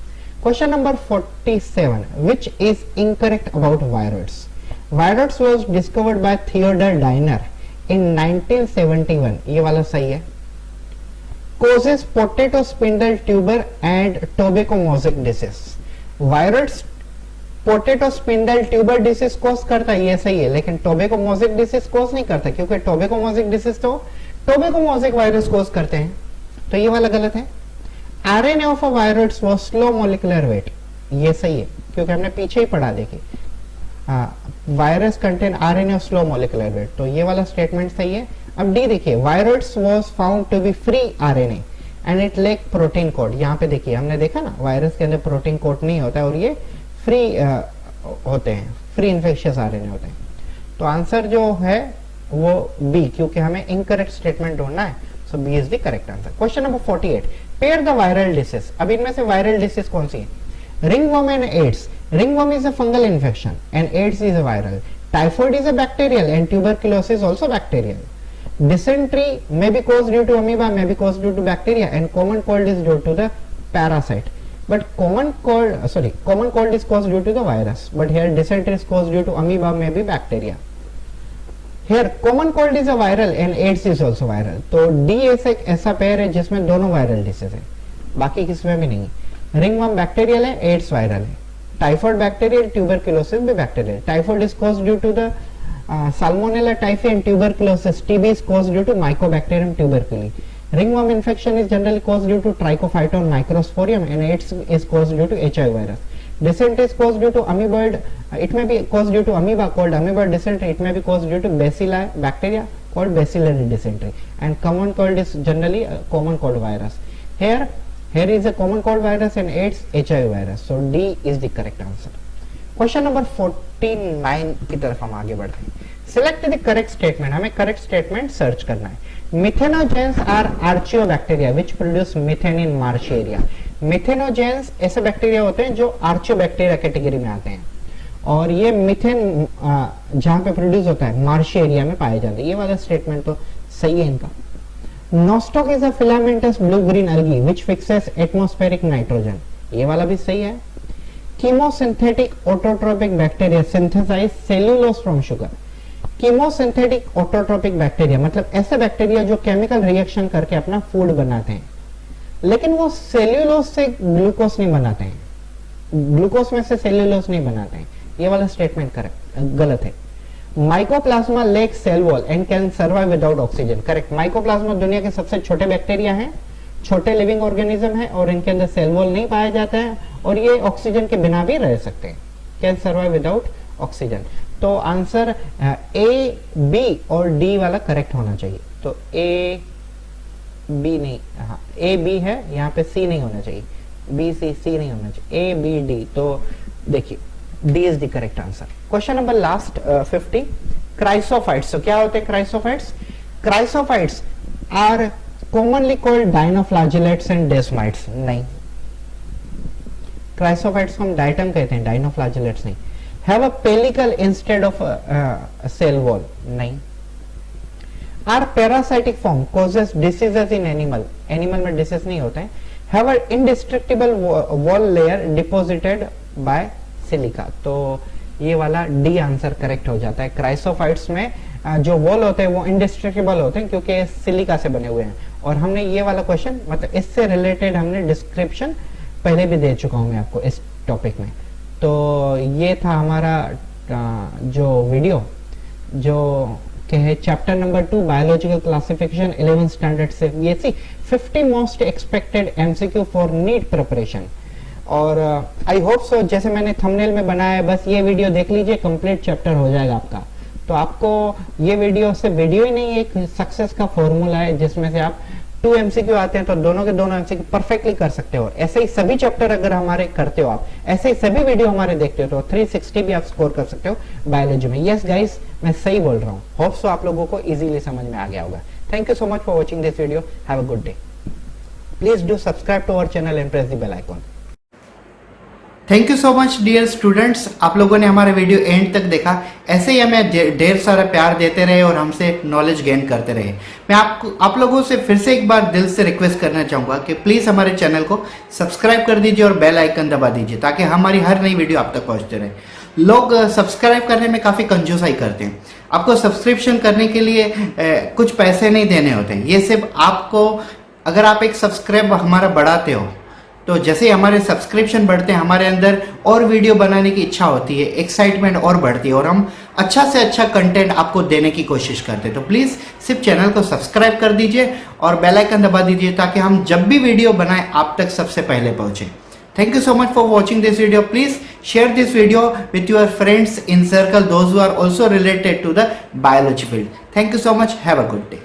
Question number 47, which is incorrect about virus. Virus was discovered by Theodore Diener in 1971, ये वाला सही है। causes potato spindle tuber and tobacco mosaic disease, virus potato spindle tuber disease cause करता है, ये सही है, लेकिन टोबैको मोज़ेक डिसीज कोज नहीं करता, क्योंकि टोबैको मोज़ेक डिसीज तो टोबैको मोज़ेक वायरस कोज करते हैं, तो ये वाला गलत है। RNA of a virus was slow molecular weight, ये सही है, क्योंकि हमने पीछे ही पढ़ा, देखिए virus contain RNA of slow molecular weight, तो ये वाला स्टेटमेंट सही है। अब डी देखिए, virus was found to be free RNA and it lack protein coat. यहाँ पे देखिए हमने देखा ना वायरस के अंदर प्रोटीन कोड नहीं होता है और ये फ्री होते हैं, फ्री इन्फेक्शियस आरएनए होते हैं। तो आंसर जो है वो बी, क्योंकि हमें इनकरेक्ट स्टेटमेंट ढूंढना है, so B is the correct answer. Question number 48, pair the viral disease. अब इनमें से वायरल डिसीज कौन सी है? Ringworm and AIDS. Ringworm is a fungal infection and AIDS is a viral. Typhoid is a bacterial and tuberculosis also bacterial. Dysentery may be caused due to amoeba, may be caused due to bacteria, and common cold is due to the parasite. But common cold is caused due to the virus. But here dysentery is caused due to amoeba, may be bacteria. Here common cold is a viral and AIDS is also viral. तो D ऐसा pair है जिसमें दोनों viral disease है, बाकी किसमें भी नहीं। रिंगवर्म बैक्टीरियल है, एड्स वायरल है। टाइफॉइड बैक्टीरियल, ट्यूबरक्लोसिस भी bacterial. Typhoid is caused due to the salmonella typhi and tuberculosis. TB is caused due to mycobacterium tuberculi. Ringworm infection is generally caused due to Trichophyton microsporium and AIDS is caused due to HIV virus. Dysentery is caused due to amoeboid, it may be caused due to amoeba called amoeboid dysentery, it may be caused due to bacilli bacteria called bacillary dysentery, and common cold is generally a common cold virus. Here is a common cold virus and AIDS HIV virus, so D is the correct answer. Question number 49 की तरफ हम आगे बढ़ते हैं। Select the correct statement, हमें correct statement search करना है। Methanogens are archaeobacteria which produce methane in marshy area. Methanogens ऐसे बैक्टीरिया होते हैं जो आर्चियोबैक्टीरिया कैटेगरी में आते हैं और ये मिथेन जहां पे प्रोड्यूस होता है मार्शी एरिया में पाए जाते हैं। ये वाला स्टेटमेंट तो सही है इनका। Nostoc is a filamentous blue-green algae which fixes atmospheric nitrogen. ये वाला भी सही है। Chemosynthetic autotrophic bacteria synthesize cellulose from sugar. Chemosynthetic autotrophic bacteria मतलब ऐसे बैक्टीरिया जो केमिकल रिएक्शन करके अपना फूड बनाते हैं, लेकिन वो सेल्यूलोज से ग्लूकोज नहीं बनाते हैं, ग्लूकोज में से सेल्यूलोज नहीं बनाते हैं। ये वाला स्टेटमेंट करेक्ट गलत है। Mycoplasma lack cell wall and can survive without oxygen, correct. Mycoplasma दुनिया के सबसे छोटे बैक्टीरिया हैं, छोटे लिविंग ऑर्गेनिज्म है और इनके अंदर सेल वॉल नहीं पाया जाता है और ये ऑक्सीजन के बिना भी रह सकते हैं, कैन सर्वाइव विदाउट ऑक्सीजन। तो आंसर ए, बी और डी वाला करेक्ट होना चाहिए। तो ए बी नहीं, हाँ ए बी है, यहाँ पे सी नहीं होना चाहिए, बी सी नहीं होना चाहिए, ए बी डी। तो देखिए D is the correct answer. Question number last 50, chrysophytes. तो क्या होते हैं chrysophytes? Chrysophytes are commonly called dinoflagellates and desmids. नहीं, क्राइसोफाइट्स को हम डायटम कहते हैं, डायनोफ्लैजेलेट्स नहीं। Have a pellicle instead of cell wall. नहीं। Are parasitic form causes diseases in animal. Animal में डिसीज नहीं होते हैं। Have a indestructible wall layer deposited by silica. तो ये वाला डी आंसर करेक्ट हो जाता है। क्राइसोफाइट्स में जो वॉल होते हैं वो इंडिस्ट्रक्टिबल होते हैं क्योंकि सिलिका से बने हुए हैं। और हमने ये वाला क्वेश्चन मतलब इससे रिलेटेड हमने डिस्क्रिप्शन पहले भी दे चुका हूं मैं आपको इस टॉपिक में। तो ये था हमारा जो वीडियो जो के है chapter number 2 biological classification 11th standard से BSc 50 most expected MCQ for NEET preparation. और आई होप सो जैसे मैंने थंबनेल में बनाया है, बस ये वीडियो देख लीजिए, कंप्लीट चैप्टर हो जाएगा आपका। तो आपको ये वीडियो से वीडियो ही नहीं, एक सक्सेस का फॉर्मूला है जिसमें से आप 2 एमसीक्यू आते हैं तो दोनों के दोनों एमसीक्यू परफेक्टली कर सकते हो। ऐसे ही सभी चैप्टर अगर हमारे करते हो आप, ऐसे ही सभी वीडियो हमारे देखते हो तो 360 भी आप स्कोर कर सकते हो बायोलॉजी में। यस गाइस, मैं सही बोल रहा हूँ। होप सो आप लोगों को इजीली समझ में आ गया होगा। Thank you so much for watching this video. Have a good day. Please do subscribe to our channel and press the bell icon. Thank you so much dear students, आप लोगों ने हमारे वीडियो एंड तक देखा। ऐसे ही हमें ढेर सारा प्यार देते रहे और हमसे नॉलेज गेन करते रहे। मैं आप लोगों से फिर से एक बार दिल से रिक्वेस्ट करना चाहूँगा कि प्लीज़ हमारे चैनल को सब्सक्राइब कर दीजिए और बेल आइकन दबा दीजिए ताकि हमारी हर नई वीडियो आप तक पहुँचते रहे। लोग सब्सक्राइब करने में काफ़ी कंजूसाई करते हैं। आपको सब्सक्रिप्शन करने के लिए कुछ पैसे नहीं देने होते हैं। ये सिर्फ आपको, अगर आप एक सब्सक्राइब हमारा बढ़ाते हो तो जैसे ही हमारे सब्सक्रिप्शन बढ़ते हैं हमारे अंदर और वीडियो बनाने की इच्छा होती है, एक्साइटमेंट और बढ़ती है और हम अच्छा से अच्छा कंटेंट आपको देने की कोशिश करते हैं। तो प्लीज़ सिर्फ चैनल को सब्सक्राइब कर दीजिए और बेल आइकन दबा दीजिए ताकि हम जब भी वीडियो बनाएं आप तक सबसे पहले पहुंचे। Thank you so much for watching this video. Please share this video with your friends in circle, those who are also related to the biology field. Thank you so much. Have a good day.